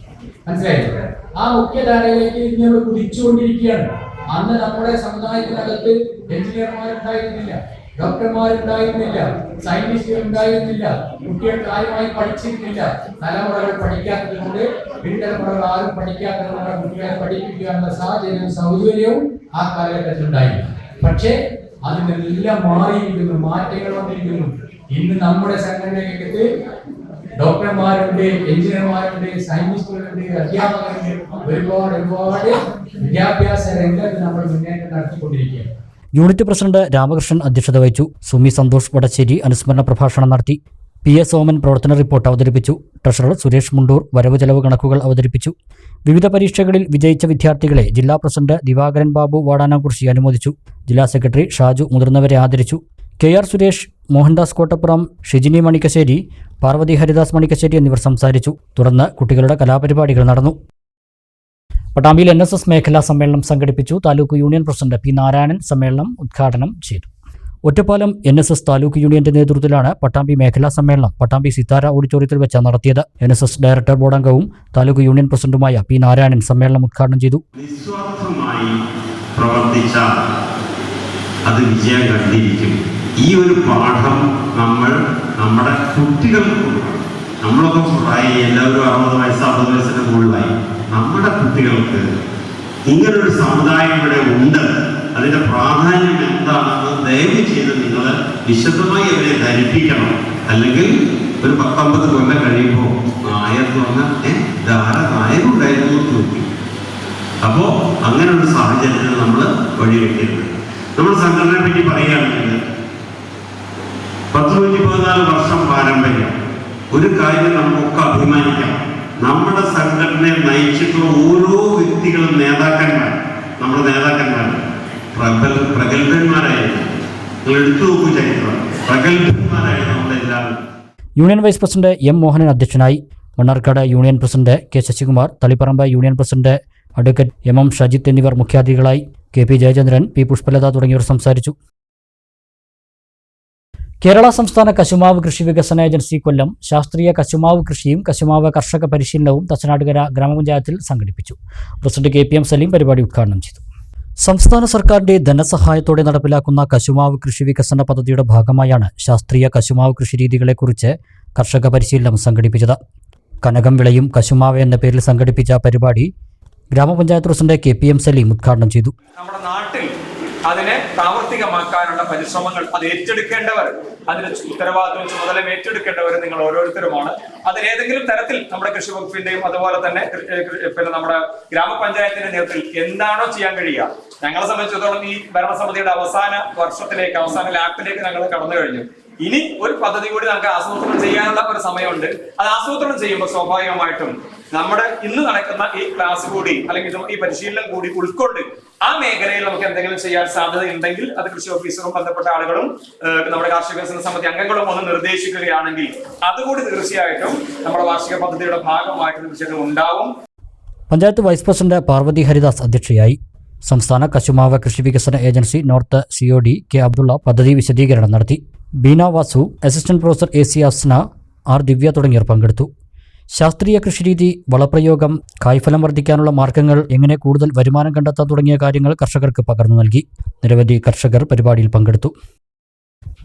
മനസ്സിലായില്ലേ? ആ മുഖ്യധാരയിലേക്ക് നമ്മൾ കുതിച്ചുകൊണ്ടിരിക്കുകയാണ്. അന്ന് നമ്മുടെ സമുദായത്തിനകത്ത് എഞ്ചിനീയർമാരുണ്ടായിരുന്നില്ല, ഡോക്ടർമാരുണ്ടായിരുന്നില്ല, സയന്റിസ്റ്റുകൾ ഉണ്ടായിരുന്നില്ല, കുട്ടികൾ കാര്യമായി പഠിച്ചിരുന്നില്ല. തലമുറകൾ പഠിക്കാത്തത് കൊണ്ട് പിൻതലമുറകൾ ആരും പഠിക്കാത്തത് കൊണ്ട് കുട്ടികളെ പഠിപ്പിക്കുക എന്ന സാഹചര്യവും സൗകര്യവും ആ കാലഘട്ടത്തിൽ ഉണ്ടായിരുന്നു. പക്ഷേ അതിനെല്ലാം മാറിയിരിക്കുന്നു, മാറ്റങ്ങൾ വന്നിരിക്കുന്നു. ഇന്ന് നമ്മുടെ സംഘടനയ്ക്കകത്ത് ഡോക്ടർമാരുണ്ട്, എഞ്ചിനീയർമാരുണ്ട്, സയന്റിസ്റ്റുകളുണ്ട്, അധ്യാപകരുണ്ട്. ഒരുപാട് വിദ്യാഭ്യാസ രംഗത്ത് നമ്മൾ മുന്നേറ്റം നടത്തിക്കൊണ്ടിരിക്കുകയാണ്. യൂണിറ്റ് പ്രസിഡന്റ് രാമകൃഷ്ണൻ അധ്യക്ഷത വഹിച്ചു. സുമി സന്തോഷ് വടശ്ശേരി അനുസ്മരണ പ്രഭാഷണം നടത്തി. PS സോമൻ പ്രവർത്തന റിപ്പോർട്ട് അവതരിപ്പിച്ചു. ട്രഷറർ സുരേഷ് മുണ്ടൂർ വരവ് ചെലവ് കണക്കുകൾ അവതരിപ്പിച്ചു. വിവിധ പരീക്ഷകളിൽ വിജയിച്ച വിദ്യാർത്ഥികളെ ജില്ലാ പ്രസിഡന്റ് ദിവാകരൻ ബാബു വാടാനാംകുറിശി അനുമോദിച്ചു. ജില്ലാ സെക്രട്ടറി ഷാജു മുതിർന്നവരെ ആദരിച്ചു. KR സുരേഷ്, മോഹൻദാസ് കോട്ടപ്പുറം, ഷിജിനി മണിക്കശ്ശേരി, പാർവതി ഹരിദാസ് മണിക്കശ്ശേരി എന്നിവർ സംസാരിച്ചു. തുടർന്ന് കുട്ടികളുടെ കലാപരിപാടികൾ നടന്നു. പട്ടാമ്പിയിൽ NSS മേഖലാ സമ്മേളനം സംഘടിപ്പിച്ചു. Taluk union president P Narayanan സമ്മേളനം ഉദ്ഘാടനം ചെയ്തു. ഒറ്റപ്പാലം NSS താലൂക്ക് യൂണിയന്റെ നേതൃത്വത്തിലാണ് പട്ടാമ്പി മേഖലാ സമ്മേളനം പട്ടാമ്പി സിത്താര ഓഡിറ്റോറിയത്തിൽ വെച്ച് നടത്തിയത്. NSS ഡയറക്ടർ ബോർഡ് അംഗവും താലൂക്ക് യൂണിയൻ പ്രസിഡന്റുമായ P നാരായണൻ സമ്മേളനം ഉദ്ഘാടനം ചെയ്തു. നിസ്വാർത്ഥമായി പ്രവർത്തിച്ചാൽ അത് വിജയം കണ്ടിരിക്കും. ഈ ഒരു പാഠം നമ്മൾ നമ്മുടെ കുട്ടികൾക്ക് കൊടുക്കണം. നമ്മളൊക്കെ പ്രായം എല്ലാവരും 60 വയസ്സ് 50 വയസ്സിന് മുകളിലായി. നമ്മുടെ കുട്ടികൾക്ക് ഇങ്ങനൊരു സമുദായം ഇവിടെ ഉണ്ട്, അതിന്റെ പ്രാധാന്യം എന്താണെന്ന് ദയവ് ചെയ്ത് നിങ്ങൾ വിശദമായി അവരെ ധരിപ്പിക്കണം. അല്ലെങ്കിൽ ഒരു 10-50 കൊല്ലം കഴിയുമ്പോൾ നായർ നായരുണ്ടായിരുന്നു ചോദിക്കും. അപ്പോ അങ്ങനെ ഒരു സാഹചര്യത്തിൽ നമ്മൾ വഴിവെക്കരുത്. നമ്മൾ സംഘടനയെ പറ്റി പറയുകയാണെങ്കിൽ 114 വർഷം പാരമ്പര്യം. ഒരു കാര്യം നമുക്കൊക്കെ അഭിമാനിക്കാം, നമ്മുടെ സംഘടനയെ നയിച്ചിട്ടുള്ള ഓരോ വ്യക്തികളും നേതാക്കന്മാർ, നമ്മുടെ നേതാക്കന്മാർ പ്രഗത്ഭന്മാരായിരുന്നു. നിങ്ങൾ എടുത്തു നോക്കൂ ചരിത്രം, പ്രഗത്ഭന്മാരായിരുന്നു നമ്മളെല്ലാവരും. Union vice president M Mohanan അധ്യക്ഷനായി. Mannarkkad union president K Sasikumar, Taliparamba union president advocate MM Shajith എന്നിവർ മുഖ്യാതിഥികളായി. KP ജയചന്ദ്രൻ, P പുഷ്പലത തുടങ്ങിയവർ സംസാരിച്ചു. കേരള സംസ്ഥാന കശുമാവ് കൃഷി വികസന ഏജൻസി കൊല്ലം ശാസ്ത്രീയ കശുമാവ് കൃഷിയും കശുമാവ് കർഷക പരിശീലനവും തച്ചനാട്ടുകര ഗ്രാമപഞ്ചായത്തിൽ സംഘടിപ്പിച്ചു. പ്രസിഡന്റ് KPM സലീം പരിപാടി ഉദ്ഘാടനം ചെയ്തു. സംസ്ഥാന സർക്കാരിന്റെ ധനസഹായത്തോടെ നടപ്പിലാക്കുന്ന കശുമാവ് കൃഷി വികസന പദ്ധതിയുടെ ഭാഗമായാണ് ശാസ്ത്രീയ കശുമാവ് കൃഷിരീതികളെക്കുറിച്ച് കർഷക പരിശീലനം സംഘടിപ്പിച്ചത്. കനകം വിളയും കശുമാവ് എന്ന പേരിൽ സംഘടിപ്പിച്ച പരിപാടി ഗ്രാമപഞ്ചായത്ത് പ്രസിഡന്റ് KPM സലീം ഉദ്ഘാടനം ചെയ്തു. നമ്മുടെ നാട്ടിൽ അതിനെ പ്രാവർത്തികമാക്കാനുള്ള പരിശ്രമങ്ങൾ അത് ഏറ്റെടുക്കേണ്ടവർ, അതിന് ഉത്തരവാദിത്വം ചുമതല ഏറ്റെടുക്കേണ്ടവർ നിങ്ങൾ ഓരോരുത്തരുമാണ്. അതിലേതെങ്കിലും തരത്തിൽ നമ്മുടെ കൃഷി വകുപ്പിന്റെയും അതുപോലെ തന്നെ പിന്നെ നമ്മുടെ ഗ്രാമപഞ്ചായത്തിന്റെ നേതൃത്വത്തിൽ എന്താണോ ചെയ്യാൻ കഴിയുക. ഞങ്ങളെ സംബന്ധിച്ചിടത്തോളം ഈ ഭരണസമിതിയുടെ അവസാന വർഷത്തിലേക്ക്, അവസാന ലാപ്പിലേക്ക് ഞങ്ങൾ കടന്നു കഴിഞ്ഞു. ഇനി ഒരു പദ്ധതി കൂടി നമുക്ക് ആസൂത്രണം ചെയ്യാനുള്ള ഒരു സമയമുണ്ട്. അത് ആസൂത്രണം ചെയ്യുമ്പോൾ സ്വാഭാവികമായിട്ടും നമ്മുടെ ഇന്ന് നടക്കുന്ന ഈ ക്ലാസ് കൂടി അല്ലെങ്കിൽ ഈ പരിശീലനം കൂടി ഉൾക്കൊണ്ട് ആ മേഖലയിൽ നമുക്ക് എന്തെങ്കിലും ചെയ്യാൻ സാധ്യതയുണ്ടെങ്കിൽ അത് കൃഷി ഓഫീസറും ബന്ധപ്പെട്ട ആളുകളും നമ്മുടെ കാർഷിക വികസന സമിതി അംഗങ്ങളും ഒന്ന് നിർദ്ദേശിക്കുകയാണെങ്കിൽ അതുകൂടി തീർച്ചയായിട്ടും നമ്മുടെ വാർഷിക പദ്ധതിയുടെ ഭാഗമായിട്ട് തീർച്ചയായിട്ടും ഉണ്ടാവും. പഞ്ചായത്ത് വൈസ് പ്രസിഡന്റ് പാർവതി ഹരിദാസ് അധ്യക്ഷയായി. സംസ്ഥാന കശുമാവ് കൃഷി വികസന agency north COD K Abdulla പദ്ധതി വിശദീകരണം നടത്തി. Beena Vasu, assistant professor AC Asna, R Divya തുടങ്ങിയവർ പങ്കെടുത്തു. ശാസ്ത്രീയ കൃഷിരീതി, വളപ്രയോഗം, കായ്ഫലം വർദ്ധിക്കാനുള്ള മാർഗങ്ങൾ, എങ്ങനെ കൂടുതൽ വരുമാനം കണ്ടെത്താൻ തുടങ്ങിയ കാര്യങ്ങൾ കർഷകർക്ക് പകർന്നു നൽകി. നിരവധി കർഷകർ പരിപാടിയിൽ പങ്കെടുത്തു.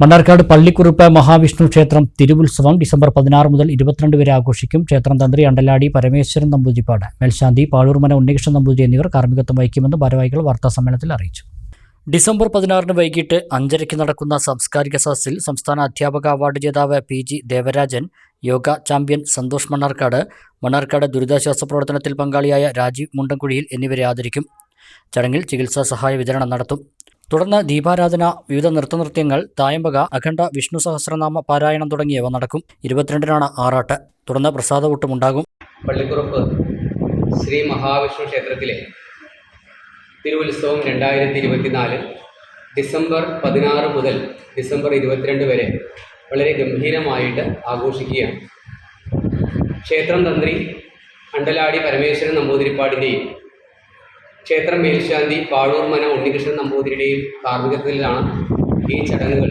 മണ്ണാർക്കാട് പള്ളിക്കുറുപ്പ് മഹാവിഷ്ണു ക്ഷേത്രം തിരുവുത്സവം ഡിസംബർ 16 മുതൽ 22 വരെ ആഘോഷിക്കും. ക്ഷേത്രം തന്ത്രി അണ്ടലാടി പരമേശ്വരൻ നമ്പൂതിരിപ്പാട്, മേൽശാന്തി പാഴൂർമന ഉണ്ണികൃഷ്ണൻ നമ്പൂതിരി എന്നിവർ കാർമ്മികത്വം വഹിക്കുമെന്ന് ഭാരവാഹികൾ വാർത്താസമ്മേളനത്തിൽ അറിയിച്ചു. ഡിസംബർ 16 വൈകിട്ട് 5:30 നടക്കുന്ന സാംസ്കാരിക സദസ്സിൽ സംസ്ഥാന അധ്യാപക അവാർഡ് ജേതാവ് PG ദേവരാജൻ, യോഗ ചാമ്പ്യൻ സന്തോഷ് മണ്ണാർക്കാട്, മണ്ണാർക്കാട് ദുരിതാശ്വാസ പ്രവർത്തനത്തിൽ പങ്കാളിയായ രാജീവ് മുണ്ടൻകുഴിയിൽ എന്നിവരെ ആദരിക്കും. ചടങ്ങിൽ ചികിത്സാ സഹായ വിതരണം നടത്തും. തുടർന്ന് ദീപാരാധന, വിവിധ നൃത്തനൃത്യങ്ങൾ, തായമ്പക, അഖണ്ഡ വിഷ്ണു സഹസ്രനാമ പാരായണം തുടങ്ങിയവ നടക്കും. 22-നാണ് ആറാട്ട്. തുടർന്ന് പ്രസാദകൂട്ടമുണ്ടാകും. പള്ളിക്കുറുപ്പ് ശ്രീ മഹാവിഷ്ണു ക്ഷേത്രത്തിലെ തിരുവുത്സവം 2024 ഡിസംബർ 16 മുതൽ ഡിസംബർ 22 വരെ വളരെ ഗംഭീരമായിട്ട് ആഘോഷിക്കുകയാണ്. ക്ഷേത്രം തന്ത്രി അണ്ടലാടി പരമേശ്വരൻ നമ്പൂതിരിപ്പാടിൻ്റെയും ക്ഷേത്രം മേൽശാന്തി പാഴൂർമന ഉണ്ണികൃഷ്ണൻ നമ്പൂതിരിയുടെയും കാർമ്മികത്വത്തിലാണ് ഈ ചടങ്ങുകൾ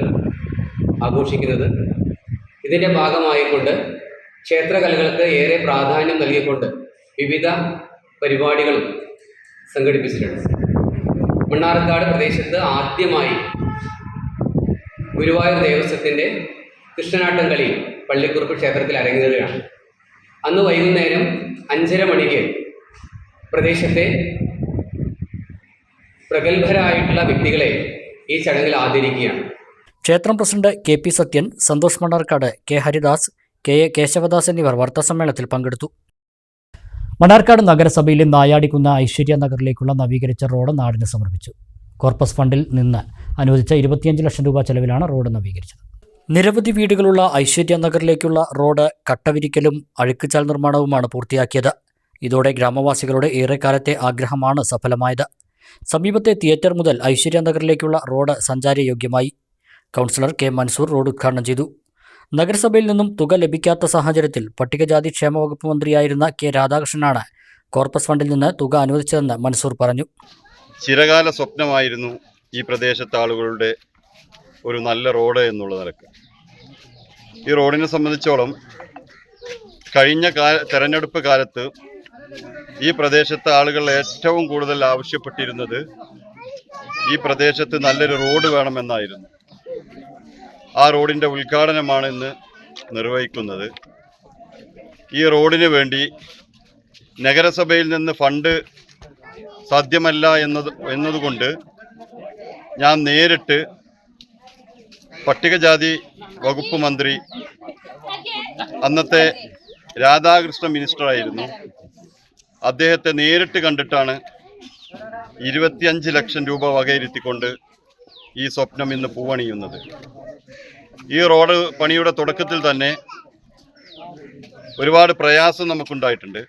ആഘോഷിക്കുന്നത്. ഇതിൻ്റെ ഭാഗമായിക്കൊണ്ട് ക്ഷേത്രകലകൾക്ക് ഏറെ പ്രാധാന്യം നൽകിക്കൊണ്ട് വിവിധ പരിപാടികളും സംഘടിപ്പിച്ചിട്ടുണ്ട്. മണ്ണാർക്കാട് പ്രദേശത്ത് ആദ്യമായി ഗുരുവായൂർ ദേവസ്വത്തിൻ്റെ കൃഷ്ണനാട്ടം കളി പള്ളിക്കുറുപ്പ് ക്ഷേത്രത്തിൽ അരങ്ങേറുകയാണ്. അന്ന് വൈകുന്നേരം 5:30 മണിക്ക് പ്രദേശത്തെ പ്രഗത്ഭരായിട്ടുള്ള വ്യക്തികളെ ഈ ചടങ്ങിൽ ആദരിക്കുകയാണ്. ക്ഷേത്രം president KP Sathyan, Santhosh Mannarkkad, K Haridas, KA Keshavadas എന്നിവർ വാർത്താസമ്മേളനത്തിൽ പങ്കെടുത്തു. മണ്ണാർക്കാട് നഗരസഭയിലെ നായാടിക്കുന്ന ഐശ്വര്യ നഗറിലേക്കുള്ള നവീകരിച്ച റോഡ് നാടിന് സമർപ്പിച്ചു. കോർപ്പസ് ഫണ്ടിൽ നിന്ന് അനുവദിച്ച 25 ലക്ഷം രൂപ ചെലവിലാണ് റോഡ് നവീകരിച്ചത്. നിരവധി വീടുകളുള്ള ഐശ്വര്യ നഗറിലേക്കുള്ള റോഡ് കട്ടവിരിക്കലും അഴുക്കുചാൽ നിർമ്മാണവുമാണ് പൂർത്തിയാക്കിയത്. ഇതോടെ ഗ്രാമവാസികളുടെ ഏറെക്കാലത്തെ ആഗ്രഹമാണ് സഫലമായത്. സമീപത്തെ തിയേറ്റർ മുതൽ ഐശ്വര്യ നഗറിലേക്കുള്ള റോഡ് സഞ്ചാരയോഗ്യമായി. കൗൺസിലർ K മൻസൂർ റോഡ് ഉദ്ഘാടനം ചെയ്തു. നഗരസഭയിൽ നിന്നും തുക ലഭിക്കാത്ത സാഹചര്യത്തിൽ പട്ടികജാതി ക്ഷേമ വകുപ്പ് മന്ത്രിയായിരുന്ന K രാധാകൃഷ്ണനാണ് കോർപ്പസ് ഫണ്ടിൽ നിന്ന് തുക അനുവദിച്ചതെന്ന് മൻസൂർ പറഞ്ഞു. ചിരകാല സ്വപ്നമായിരുന്നു ഈ പ്രദേശത്തെ ആളുകളുടെ ഒരു നല്ല റോഡ് എന്നുള്ള നിലക്ക്. ഈ റോഡിനെ സംബന്ധിച്ചോളം കഴിഞ്ഞ തെരഞ്ഞെടുപ്പ് കാലത്ത് ഈ പ്രദേശത്തെ ആളുകൾ ഏറ്റവും കൂടുതൽ ആവശ്യപ്പെട്ടിരുന്നത് ഈ പ്രദേശത്ത് നല്ലൊരു റോഡ് വേണമെന്നായിരുന്നു. ആ റോഡിൻ്റെ ഉദ്ഘാടനമാണ് ഇന്ന് നിർവഹിക്കുന്നത്. ഈ റോഡിന് വേണ്ടി നഗരസഭയിൽ നിന്ന് ഫണ്ട് സാധ്യമല്ല എന്നതുകൊണ്ട് ഞാൻ നേരിട്ട് പട്ടികജാതി വകുപ്പ് മന്ത്രി, അന്നത്തെ രാധാകൃഷ്ണ മിനിസ്റ്ററായിരുന്നു, അദ്ദേഹത്തെ നേരിട്ട് കണ്ടിട്ടാണ് 25 ലക്ഷം രൂപ വകയിരുത്തിക്കൊണ്ട് ഈ സ്വപ്നം ഇന്ന് പൂവണിയുന്നത്. ഈ റോഡ് പണിയുടെ തുടക്കത്തിൽ തന്നെ ഒരുപാട് പ്രയാസം നമുക്കുണ്ടായിട്ടുണ്ട്.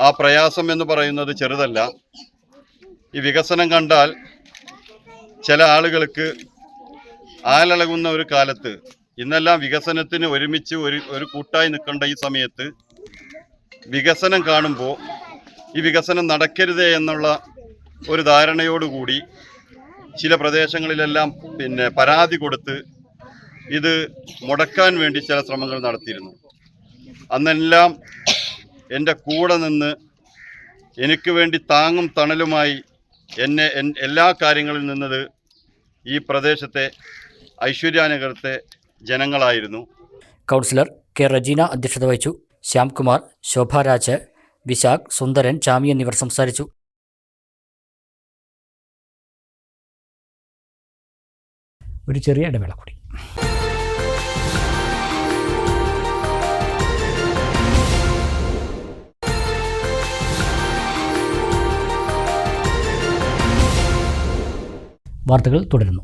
ആ പ്രയാസം എന്ന് പറയുന്നത് ചെറുതല്ല. ഈ വികസനം കണ്ടാൽ ചില ആളുകൾക്ക് ആലളകുന്ന ഒരു കാലത്ത്, ഇന്നെല്ലാം വികസനത്തിന് ഒരുമിച്ച് ഒരു കൂട്ടായി നിൽക്കേണ്ട ഈ സമയത്ത് വികസനം കാണുമ്പോൾ ഈ വികസനം നടക്കരുതേ എന്നുള്ള ഒരു ധാരണയോടുകൂടി ചില പ്രദേശങ്ങളിലെല്ലാം പരാതി കൊടുത്ത് ഇത് മുടക്കാൻ വേണ്ടി ചില ശ്രമങ്ങൾ നടത്തിയിരുന്നു. അന്നെല്ലാം എൻ്റെ കൂടെ നിന്ന് എനിക്ക് വേണ്ടി താങ്ങും തണലുമായി എല്ലാ കാര്യങ്ങളിൽ നിന്നത് ഈ പ്രദേശത്തെ ഐശ്വര്യാനഗരത്തെ ജനങ്ങളായിരുന്നു. കൗൺസിലർ K റജീന അധ്യക്ഷത വഹിച്ചു. ശ്യാംകുമാർ, ശോഭാരാജ്, വിശാഖ്, സുന്ദരൻ, ചാമി എന്നിവർ സംസാരിച്ചു. ഒരു ചെറിയ ഇടവേള കൂടി. വാർത്തകൾ തുടരുന്നു.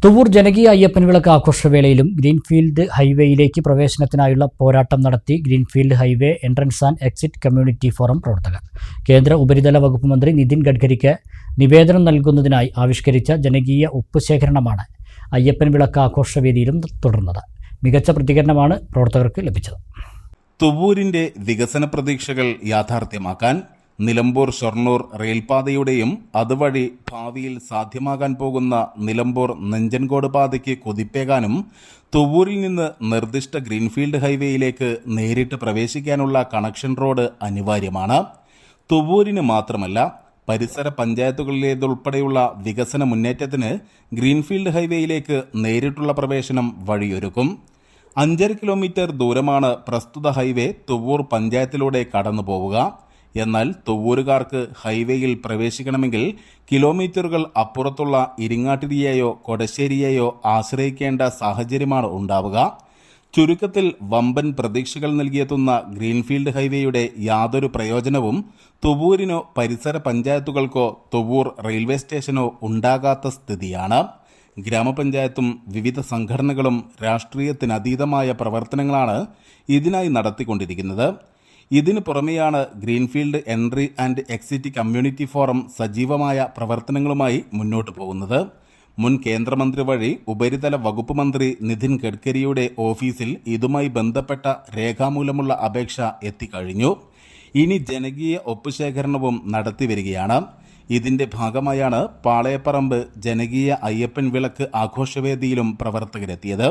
തുവൂർ ജനകീയ അയ്യപ്പൻ വിളക്ക് ആഘോഷവേളയിലും ഗ്രീൻഫീൽഡ് ഹൈവേയിലേക്ക് പ്രവേശനത്തിനായുള്ള പോരാട്ടം നടത്തി greenfield highway entrance and exit community forum പ്രവർത്തകർ. കേന്ദ്ര ഉപരിതല വകുപ്പ് മന്ത്രി നിതിൻ ഗഡ്കരിക്ക് നിവേദനം നൽകുന്നതിനായി ആവിഷ്കരിച്ച ജനകീയ ഒപ്പ് ശേഖരണമാണ് അയ്യപ്പൻ വിളക്ക് ആഘോഷവേദിയിലും തുടർന്നത്. മികച്ച പ്രതികരണമാണ് പ്രവർത്തകർക്ക് ലഭിച്ചത്. തുവൂരിന്റെ വികസന പ്രതീക്ഷകൾ യാഥാർത്ഥ്യമാക്കാൻ നിലമ്പൂർ ഷൊർണൂർ റെയിൽപാതയുടെയും അതുവഴി ഭാവിയിൽ സാധ്യമാകാൻ പോകുന്ന നിലമ്പൂർ നെഞ്ചൻകോട് പാതയ്ക്ക് കുതിപ്പേകാനും തുവ്വൂരിൽ നിന്ന് നിർദ്ദിഷ്ട ഗ്രീൻഫീൽഡ് ഹൈവേയിലേക്ക് നേരിട്ട് പ്രവേശിക്കാനുള്ള കണക്ഷൻ റോഡ് അനിവാര്യമാണ്. തുവ്വൂരിന് മാത്രമല്ല, പരിസര പഞ്ചായത്തുകളിലേതുൾപ്പെടെയുള്ള വികസന മുന്നേറ്റത്തിന് ഗ്രീൻഫീൽഡ് ഹൈവേയിലേക്ക് നേരിട്ടുള്ള പ്രവേശനം വഴിയൊരുക്കും. 5.5 കിലോമീറ്റർ ദൂരമാണ് പ്രസ്തുത ഹൈവേ തുവ്വൂർ പഞ്ചായത്തിലൂടെ കടന്നു പോവുക. എന്നാൽ തുവ്വൂരുകാർക്ക് ഹൈവേയിൽ പ്രവേശിക്കണമെങ്കിൽ കിലോമീറ്ററുകൾ അപ്പുറത്തുള്ള ഇരിങ്ങാട്ടിരിയെയോ കൊടശ്ശേരിയെയോ ആശ്രയിക്കേണ്ട സാഹചര്യമാണ് ഉണ്ടാവുക. ചുരുക്കത്തിൽ വമ്പൻ പ്രതീക്ഷകൾ നൽകിയെത്തുന്ന ഗ്രീൻഫീൽഡ് ഹൈവേയുടെ യാതൊരു പ്രയോജനവും തുവ്വൂരിനോ പരിസര പഞ്ചായത്തുകൾക്കോ തുവ്വൂർ റെയിൽവേ സ്റ്റേഷനോ ഉണ്ടാകാത്ത സ്ഥിതിയാണ്. ഗ്രാമപഞ്ചായത്തും വിവിധ സംഘടനകളും രാഷ്ട്രീയത്തിനതീതമായ പ്രവർത്തനങ്ങളാണ് ഇതിനായി നടത്തിക്കൊണ്ടിരിക്കുന്നത്. ഇതിനു പുറമെയാണ് greenfield entry and exit community forum സജീവമായ പ്രവർത്തനങ്ങളുമായി മുന്നോട്ട് പോകുന്നത്. മുൻ കേന്ദ്രമന്ത്രി വഴി ഉപരിതല വകുപ്പ് മന്ത്രി നിതിൻ ഗഡ്കരിയുടെ ഓഫീസിൽ ഇതുമായി ബന്ധപ്പെട്ട രേഖാമൂലമുള്ള അപേക്ഷ എത്തിക്കഴിഞ്ഞു. ഇനി ജനകീയ ഒപ്പുശേഖരണവും നടത്തിവരികയാണ്. ഇതിന്റെ ഭാഗമായാണ് പാളയപ്പറമ്പ് ജനകീയ അയ്യപ്പൻ വിളക്ക് ആഘോഷവേദിയിലും പ്രവർത്തകരെത്തിയത്.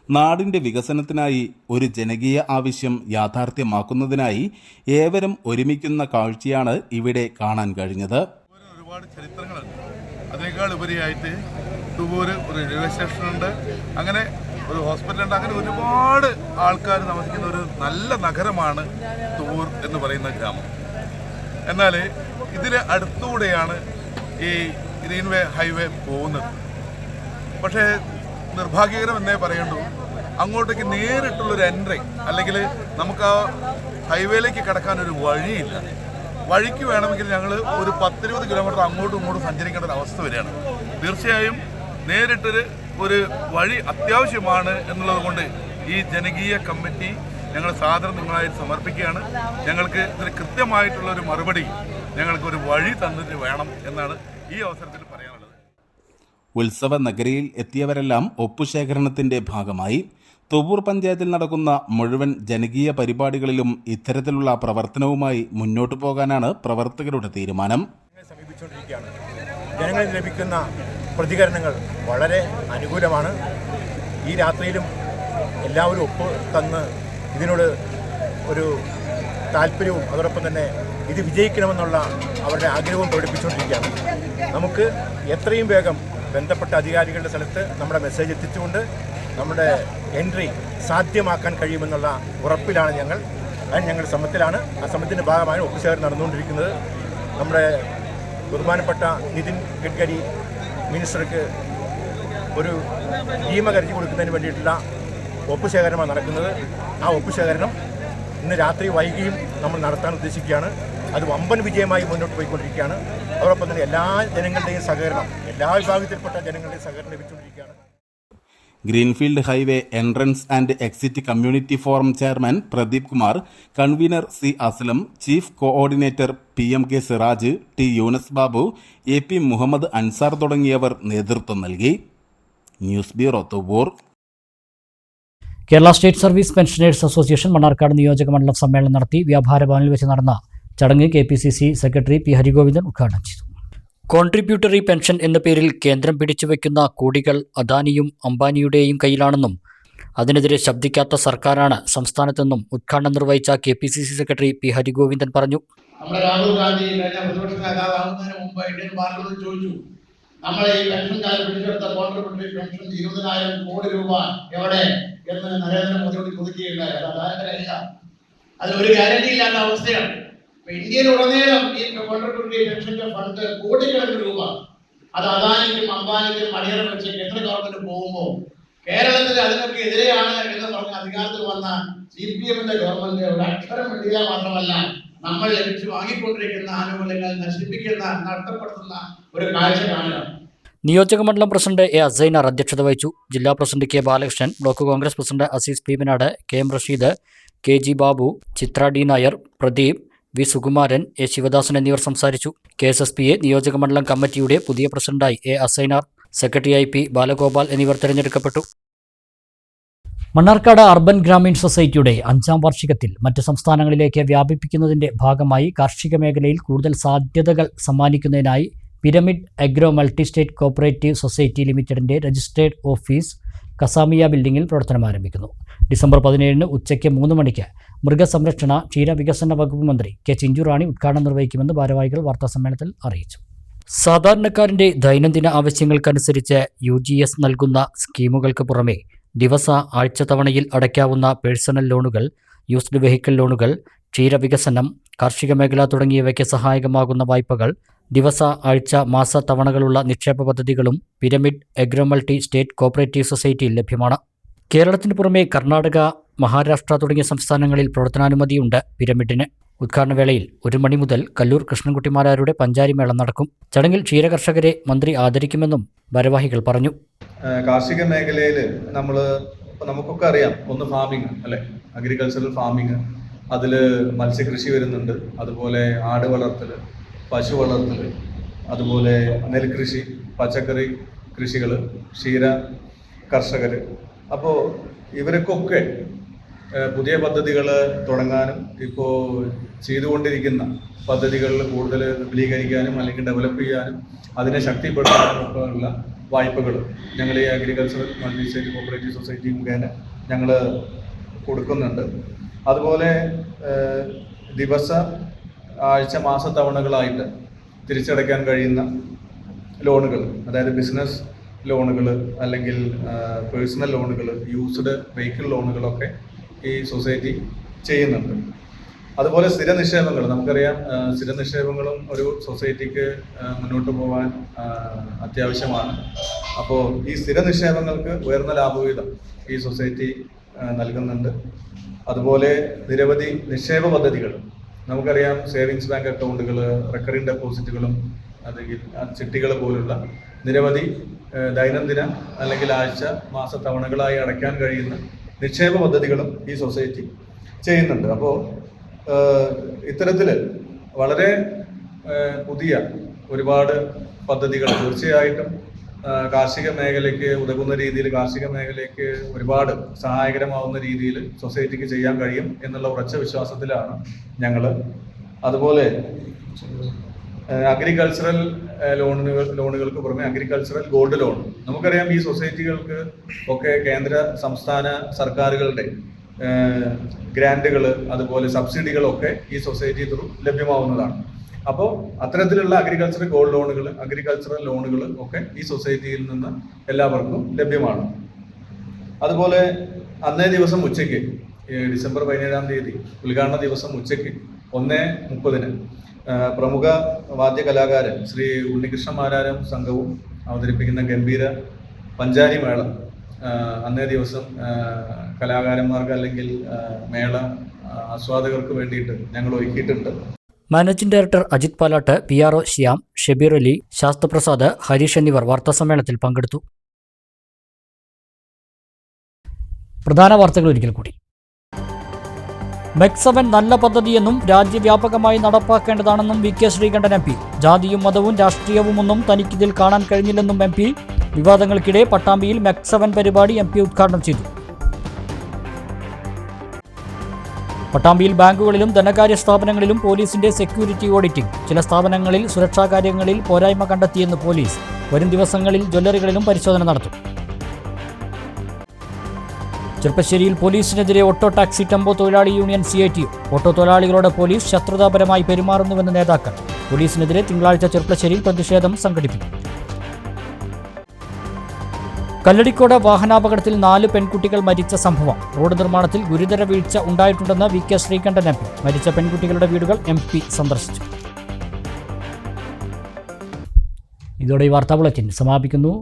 നാടിന്റെ വികസനത്തിനായി ഒരു ജനകീയ ആവശ്യം യാഥാർത്ഥ്യമാക്കുന്നതിനായി ഏവരും ഒരുമിക്കുന്ന കാഴ്ചയാണ് ഇവിടെ കാണാൻ കഴിഞ്ഞത്. ഒരുപാട് ചരിത്രങ്ങളുണ്ട്. അതിനേക്കാൾ ഉപരിയായിട്ട് തുവ്വൂര് ഒരു റെയിൽവേ സ്റ്റേഷനുണ്ട്, അങ്ങനെ ഒരു ഹോസ്പിറ്റലുണ്ട്, അങ്ങനെ ഒരുപാട് ആൾക്കാർ താമസിക്കുന്ന ഒരു നല്ല നഗരമാണ് തുവ്വൂർ എന്ന് പറയുന്ന ഗ്രാമം. എന്നാൽ ഇതിലെ അടുത്തുകൂടെയാണ് ഈ ഗ്രീൻവേ ഹൈവേ പോകുന്നത്. പക്ഷേ നിർഭാഗ്യകരം എന്നേ പറയണ്ടു, അങ്ങോട്ടേക്ക് നേരിട്ടുള്ളൊരു എൻട്രി അല്ലെങ്കിൽ നമുക്ക് ആ ഹൈവേയിലേക്ക് കിടക്കാൻ ഒരു വഴിയില്ല. വഴിക്ക് വേണമെങ്കിൽ ഞങ്ങൾ ഒരു 10-20 കിലോമീറ്റർ അങ്ങോട്ടും ഇങ്ങോട്ടും സഞ്ചരിക്കേണ്ട ഒരു അവസ്ഥ വരികയാണ്. തീർച്ചയായും നേരിട്ടൊരു ഒരു വഴി അത്യാവശ്യമാണ് എന്നുള്ളത് കൊണ്ട് ഈ ജനകീയ കമ്മിറ്റി ഞങ്ങൾ സാധാരണ നിങ്ങളായി സമർപ്പിക്കുകയാണ്. ഞങ്ങൾക്ക് ഇതിന് കൃത്യമായിട്ടുള്ള ഒരു മറുപടി, ഞങ്ങൾക്ക് ഒരു വഴി തന്നിട്ട് വേണം എന്നാണ് ഈ അവസരത്തിൽ പറയാനുള്ളത്. ഉത്സവ നഗരിയിൽ എത്തിയവരെല്ലാം ഒപ്പുശേഖരണത്തിന്റെ ഭാഗമായി. തുവ്വൂർ പഞ്ചായത്തിൽ നടക്കുന്ന മുഴുവൻ ജനകീയ പരിപാടികളിലും ഇത്തരത്തിലുള്ള പ്രവർത്തനവുമായി മുന്നോട്ടു പോകാനാണ് പ്രവർത്തകരുടെ തീരുമാനം. സമീപിച്ചുകൊണ്ടിരിക്കുകയാണ്. ജനങ്ങളിൽ ലഭിക്കുന്ന പ്രതികരണങ്ങൾ വളരെ അനുകൂലമാണ്. ഈ രാത്രിയിലും എല്ലാവരും ഒപ്പ് തന്ന് ഇതിനോട് ഒരു താല്പര്യവും അതോടൊപ്പം തന്നെ ഇത് വിജയിക്കണമെന്നുള്ള അവരുടെ ആഗ്രഹവും പ്രകടിപ്പിച്ചുകൊണ്ടിരിക്കുകയാണ്. നമുക്ക് എത്രയും വേഗം ബന്ധപ്പെട്ട അധികാരികളുടെ സ്ഥലത്ത് നമ്മുടെ മെസ്സേജ് എത്തിച്ചുകൊണ്ട് നമ്മുടെ എൻട്രി സാധ്യമാക്കാൻ കഴിയുമെന്നുള്ള ഉറപ്പിലാണ് ഞങ്ങൾ. അതിന് ഞങ്ങൾ ശ്രമത്തിലാണ്. ആ ശ്രമത്തിൻ്റെ ഭാഗമായി ഒപ്പുശേഖരണം നടന്നുകൊണ്ടിരിക്കുന്നത്. നമ്മുടെ ബഹുമാനപ്പെട്ട നിതിൻ ഗഡ്കരി മിനിസ്റ്റർക്ക് ഒരു ഭീമ കരുതി കൊടുക്കുന്നതിന് വേണ്ടിയിട്ടുള്ള ഒപ്പുശേഖരണമാണ് നടക്കുന്നത്. ആ ഒപ്പുശേഖരണം ഇന്ന് രാത്രി വൈകിയും നമ്മൾ നടത്താൻ ഉദ്ദേശിക്കുകയാണ്. അത് വമ്പൻ വിജയമായി മുന്നോട്ട് പോയിക്കൊണ്ടിരിക്കുകയാണ്. അതോടൊപ്പം തന്നെ എല്ലാ ജനങ്ങളുടെയും സഹകരണം, എല്ലാ വിഭാഗത്തിൽപ്പെട്ട ജനങ്ങളുടെയും സഹകരണം ലഭിച്ചുകൊണ്ടിരിക്കുകയാണ്. Greenfield highway entrance and exit community forum chairman Pradeep Kumar, convener C Aslam, chief coordinator PM K Siraj, T Yunus Babu, AP Muhammad Ansar തുടങ്ങിയവർ നേതൃത്വം നൽകി. News bureau Thuvvur. Kerala state service pensioners association Mannarkkad നിയോജക മണ്ഡലം സമ്മേളനം നടത്തി. വ്യാപാര ഭവനിൽ വെച്ച് നടന്ന ചടങ്ങ് KPCC സെക്രട്ടറി P ഹരിഗോവിന്ദൻ ഉദ്ഘാടനം ചെയ്തു. കോൺട്രിബ്യൂട്ടറി പെൻഷൻ എന്ന പേരിൽ കേന്ദ്രം പിടിച്ചുവെക്കുന്ന കോടികൾ അദാനിയും അംബാനിയുടെയും കയ്യിലാണെന്നും അതിനെതിരെ ശബ്ദിക്കാത്ത സർക്കാരാണ് സംസ്ഥാനത്തെന്നും ഉദ്ഘാടനം നിർവഹിച്ച KPCC സെക്രട്ടറി P ഹരിഗോവിന്ദൻ പറഞ്ഞു. നമ്മുടെ രാഹുൽ ഗാന്ധി പ്രതിപക്ഷ നേതാവാകുന്നതിന് മുമ്പ് ഇന്ത്യൻ പാർലമെന്റിൽ ചോദിച്ചു, നമ്മളെ ഈ പെൻഷൻകാർ പിടിച്ചെടുത്ത കോൺട്രിബ്യൂട്ടറി പെൻഷൻ 20,000 കോടി രൂപ എവിടെ എന്ന് നരേന്ദ്രമോദിയോട് ചോദിക്കുകയുണ്ടായി. അത് അതായതല്ല, അതിലൊരു ഗ്യാരണ്ടി ഇല്ലാത്ത അവസ്ഥയാണ്. ഇന്ത്യയിലുടനീളം ഈ കോൺട്രിബ്യൂട്ടറി പെൻഷന്റെ ഫണ്ട് കോടിക്കണക്കിന് രൂപ അത് അദാനിക്കും അംബാനിക്കും അടിയറ വെച്ച് കേന്ദ്ര ഗവൺമെന്റ് പോകുമ്പോൾ കേരളത്തിൽ അതിനൊക്കെ എതിരെയാണ് എന്ന് പറഞ്ഞ അധികാരത്തിൽ വന്ന CPM-ന്റെ ഗവൺമെന്റ് ഒരു അക്ഷരം വേണ്ടിയ മാത്രമല്ല നമ്മൾ ലഭിച്ചു വാങ്ങിക്കൊണ്ടിരിക്കുന്ന ആനുകൂല്യങ്ങൾ നശിപ്പിക്കുന്ന, നഷ്ടപ്പെടുത്തുന്ന ഒരു കാഴ്ച കാണുക. നിയോജക മണ്ഡലം പ്രസിഡന്റ് A അസൈനാർ അധ്യക്ഷത വഹിച്ചു. ജില്ലാ പ്രസിഡന്റ് K Balakrishnan, block Congress president Azeez Peemanad, KM Rasheed, KG Babu, Chithra D Nair, Pradeep, V Sukumaran, A Sivadasan എന്നിവർ സംസാരിച്ചു. KSSPA നിയോജക മണ്ഡലം കമ്മിറ്റിയുടെ പുതിയ പ്രസിഡന്റായി A അസൈനാർ, സെക്രട്ടറിയായി P ബാലഗോപാൽ എന്നിവർ തെരഞ്ഞെടുക്കപ്പെട്ടു. മണ്ണാർക്കാട് അർബൻ ഗ്രാമീൺ സൊസൈറ്റിയുടെ 5ാം വാർഷികത്തിൽ മറ്റ് സംസ്ഥാനങ്ങളിലേക്ക് വ്യാപിപ്പിക്കുന്നതിന്റെ ഭാഗമായി കാർഷിക മേഖലയിൽ കൂടുതൽ സാധ്യതകൾ സമ്മാനിക്കുന്നതിനായി pyramid agro multi state cooperative society ലിമിറ്റഡിന്റെ രജിസ്ട്രേഡ് ഓഫീസ് കസാമിയ ബിൽഡിംഗിൽ പ്രവർത്തനം ആരംഭിക്കുന്നു. ഡിസംബർ 17 ഉച്ചയ്ക്ക് 3 മണിക്ക് മൃഗസംരക്ഷണ ക്ഷീരവികസന വകുപ്പ് മന്ത്രി കെ ചിഞ്ചുറാണി ഉദ്ഘാടനം നിർവഹിക്കുമെന്ന് ഭാരവാഹികൾ വാർത്താസമ്മേളനത്തിൽ അറിയിച്ചു. സാധാരണക്കാരന്റെ ദൈനംദിന ആവശ്യങ്ങൾക്കനുസരിച്ച് UGS നൽകുന്ന സ്കീമുകൾക്ക് പുറമെ ദിവസ ആഴ്ച തവണയിൽ അടയ്ക്കാവുന്ന പേഴ്സണൽ ലോണുകൾ, യൂസ്ഡ് വെഹിക്കിൾ ലോണുകൾ, ക്ഷീരവികസനം, കാർഷിക മേഖല തുടങ്ങിയവയ്ക്ക് സഹായകമാകുന്ന വായ്പകൾ, ദിവസ ആഴ്ച മാസ തവണകളുള്ള നിക്ഷേപ പദ്ധതികളും pyramid agro multi state cooperative സൊസൈറ്റിയിൽ ലഭ്യമാണ്. കേരളത്തിന് പുറമെ കർണാടക, മഹാരാഷ്ട്ര തുടങ്ങിയ സംസ്ഥാനങ്ങളിൽ പ്രവർത്തനാനുമതിയുണ്ട് പിരമിഡിന്. ഉദ്ഘാടന വേളയിൽ 1 മണി മുതൽ കല്ലൂർ കൃഷ്ണൻകുട്ടിമാരാരുടെ പഞ്ചാരി മേളം നടക്കും. ചടങ്ങിൽ ക്ഷീരകർഷകരെ മന്ത്രി ആദരിക്കുമെന്നും ഭാരവാഹികൾ പറഞ്ഞു. കാർഷിക മേഖലയിൽ നമുക്കൊക്കെ അറിയാം, ഒന്ന് ഫാമിങ് അല്ലേ, അഗ്രികൾച്ചറൽ ഫാമിങ്, അതിൽ മത്സ്യകൃഷി വരുന്നുണ്ട്, അതുപോലെ ആട് വളർത്തൽ, പശു വളർത്തൽ, അതുപോലെ നെൽകൃഷി, പച്ചക്കറി കൃഷികൾ, ക്ഷീര കർഷകർ. അപ്പോൾ ഇവർക്കൊക്കെ പുതിയ പദ്ധതികൾ തുടങ്ങാനും ഇപ്പോൾ ചെയ്തുകൊണ്ടിരിക്കുന്ന പദ്ധതികളിൽ കൂടുതൽ വിപുലീകരിക്കാനും അല്ലെങ്കിൽ ഡെവലപ്പ് ചെയ്യാനും അതിനെ ശക്തിപ്പെടുത്താനും ഒക്കെ ഉള്ള വായ്പകൾ ഞങ്ങൾ ഈ agricultural multi state cooperative society മുഖേന ഞങ്ങൾ കൊടുക്കുന്നുണ്ട്. അതുപോലെ ദിവസ ആഴ്ച മാസ തവണകളായിട്ട് തിരിച്ചടയ്ക്കാൻ കഴിയുന്ന ലോണുകൾ, അതായത് ബിസിനസ് ലോണുകൾ അല്ലെങ്കിൽ പേഴ്സണൽ ലോണുകൾ, യൂസ്ഡ് വെഹിക്കിൾ ലോണുകളൊക്കെ ഈ സൊസൈറ്റി ചെയ്യുന്നുണ്ട്. അതുപോലെ സ്ഥിര നിക്ഷേപങ്ങൾ, നമുക്കറിയാം സ്ഥിര നിക്ഷേപങ്ങളും ഒരു സൊസൈറ്റിക്ക് മുന്നോട്ട് പോകാൻ അത്യാവശ്യമാണ്. അപ്പോൾ ഈ സ്ഥിര നിക്ഷേപങ്ങൾക്ക് ഉയർന്ന ലാഭവിഹിതം ഈ സൊസൈറ്റി നൽകുന്നുണ്ട്. അതുപോലെ നിരവധി നിക്ഷേപ പദ്ധതികൾ, നമുക്കറിയാം സേവിങ്സ് ബാങ്ക് അക്കൗണ്ടുകൾ, റെക്കറിംഗ് ഡെപ്പോസിറ്റുകളും അല്ലെങ്കിൽ ചിട്ടികൾ പോലുള്ള നിരവധി ദൈനംദിന അല്ലെങ്കിൽ ആഴ്ച മാസ തവണകളായി അടയ്ക്കാൻ കഴിയുന്ന നിക്ഷേപ പദ്ധതികളും ഈ സൊസൈറ്റി ചെയ്യുന്നുണ്ട്. അപ്പോൾ ഇത്തരത്തിൽ വളരെ പുതിയ ഒരുപാട് പദ്ധതികൾ തീർച്ചയായിട്ടും കാർഷിക മേഖലയ്ക്ക് ഉതകുന്ന രീതിയിൽ, കാർഷിക മേഖലയ്ക്ക് ഒരുപാട് സഹായകരമാവുന്ന രീതിയിൽ സൊസൈറ്റിക്ക് ചെയ്യാൻ കഴിയും എന്നുള്ള ഉറച്ച വിശ്വാസത്തിലാണ് ഞങ്ങൾ. അതുപോലെ അഗ്രികൾച്ചറൽ ലോണുകൾക്ക് പുറമെ അഗ്രികൾച്ചറൽ ഗോൾഡ് ലോൺ, നമുക്കറിയാം ഈ സൊസൈറ്റികൾക്ക് ഒക്കെ കേന്ദ്ര സംസ്ഥാന സർക്കാരുകളുടെ ഗ്രാൻറ്റുകൾ അതുപോലെ സബ്സിഡികളൊക്കെ ഈ സൊസൈറ്റി ത്രൂ ലഭ്യമാവുന്നതാണ്. അപ്പോൾ അത്തരത്തിലുള്ള അഗ്രികൾച്ചറൽ ഗോൾഡ് ലോണുകൾ, അഗ്രികൾച്ചറൽ ലോണുകൾ ഒക്കെ ഈ സൊസൈറ്റിയിൽ നിന്ന് എല്ലാവർക്കും ലഭ്യമാണ്. അതുപോലെ അന്നേ ദിവസം ഉച്ചയ്ക്ക് ഡിസംബർ 17-ാം തീയതി ഉദ്ഘാടന ദിവസം ഉച്ചയ്ക്ക് 1:30 പ്രമുഖ വാദ്യകലാകാരൻ ശ്രീ ഉണ്ണികൃഷ്ണമാരാരും സംഘവും അവതരിപ്പിക്കുന്ന ഗംഭീര പഞ്ചാരി മേളം അന്നേ ദിവസം കലാകാരന്മാർക്ക് അല്ലെങ്കിൽ മേള ആസ്വാദകർക്ക് വേണ്ടിയിട്ട് ഞങ്ങൾ ഒരുക്കിയിട്ടുണ്ട്. Managing director Ajith Palatt, PRO Shyam, Shabeer Ali, Sasthraprasad, Harish എന്നിവർ വാർത്താസമ്മേളനത്തിൽ പങ്കെടുത്തു. പ്രധാന വാർത്തകൾ ഒരിക്കൽ കൂടി. MEC7 നല്ല പദ്ധതിയെന്നും രാജ്യവ്യാപകമായി നടപ്പാക്കേണ്ടതാണെന്നും VK ശ്രീകണ്ഠൻ MP. ജാതിയും മതവും രാഷ്ട്രീയവുമൊന്നും തനിക്കിതിൽ കാണാൻ കഴിഞ്ഞില്ലെന്നും MP. വിവാദങ്ങൾക്കിടെ പട്ടാമ്പിയിൽ MEC7 പരിപാടി MP ഉദ്ഘാടനം ചെയ്തു. പട്ടാമ്പിയിൽ ബാങ്കുകളിലും ധനകാര്യ സ്ഥാപനങ്ങളിലും പോലീസിന്റെ സെക്യൂരിറ്റി ഓഡിറ്റിംഗ്. ചില സ്ഥാപനങ്ങളിൽ സുരക്ഷാ കാര്യങ്ങളിൽ പോരായ്മ കണ്ടെത്തിയെന്ന് പോലീസ്. വരും ദിവസങ്ങളിൽ ജ്വല്ലറികളിലും പരിശോധന നടത്തും. ചെർപ്പശ്ശേരിയിൽ പോലീസിനെതിരെ ഓട്ടോ ടാക്സി ടെമ്പോ തൊഴിലാളി യൂണിയൻ CITU. ഓട്ടോ തൊഴിലാളികളോട് പോലീസ് ശത്രുതാപരമായി പെരുമാറുന്നുവെന്ന് നേതാക്കൾ. പോലീസിനെതിരെ തിങ്കളാഴ്ച ചെർപ്പശ്ശേരിയിൽ പ്രതിഷേധം സംഘടിപ്പിക്കും. കല്ലടിക്കോട് വാഹനാപകടത്തിൽ 4 പെൺകുട്ടികൾ മരിച്ച സംഭവം. റോഡ് നിർമ്മാണത്തിൽ ഗുരുതര വീഴ്ച ഉണ്ടായിട്ടുണ്ടെന്ന് VK ശ്രീകണ്ഠൻ MP. മരിച്ച പെൺകുട്ടികളുടെ വീടുകൾ MP സന്ദർശിച്ചു. ഇതോടെ ഈ വാർത്താ ബുള്ളറ്റിൻ സമാപിക്കുന്നു.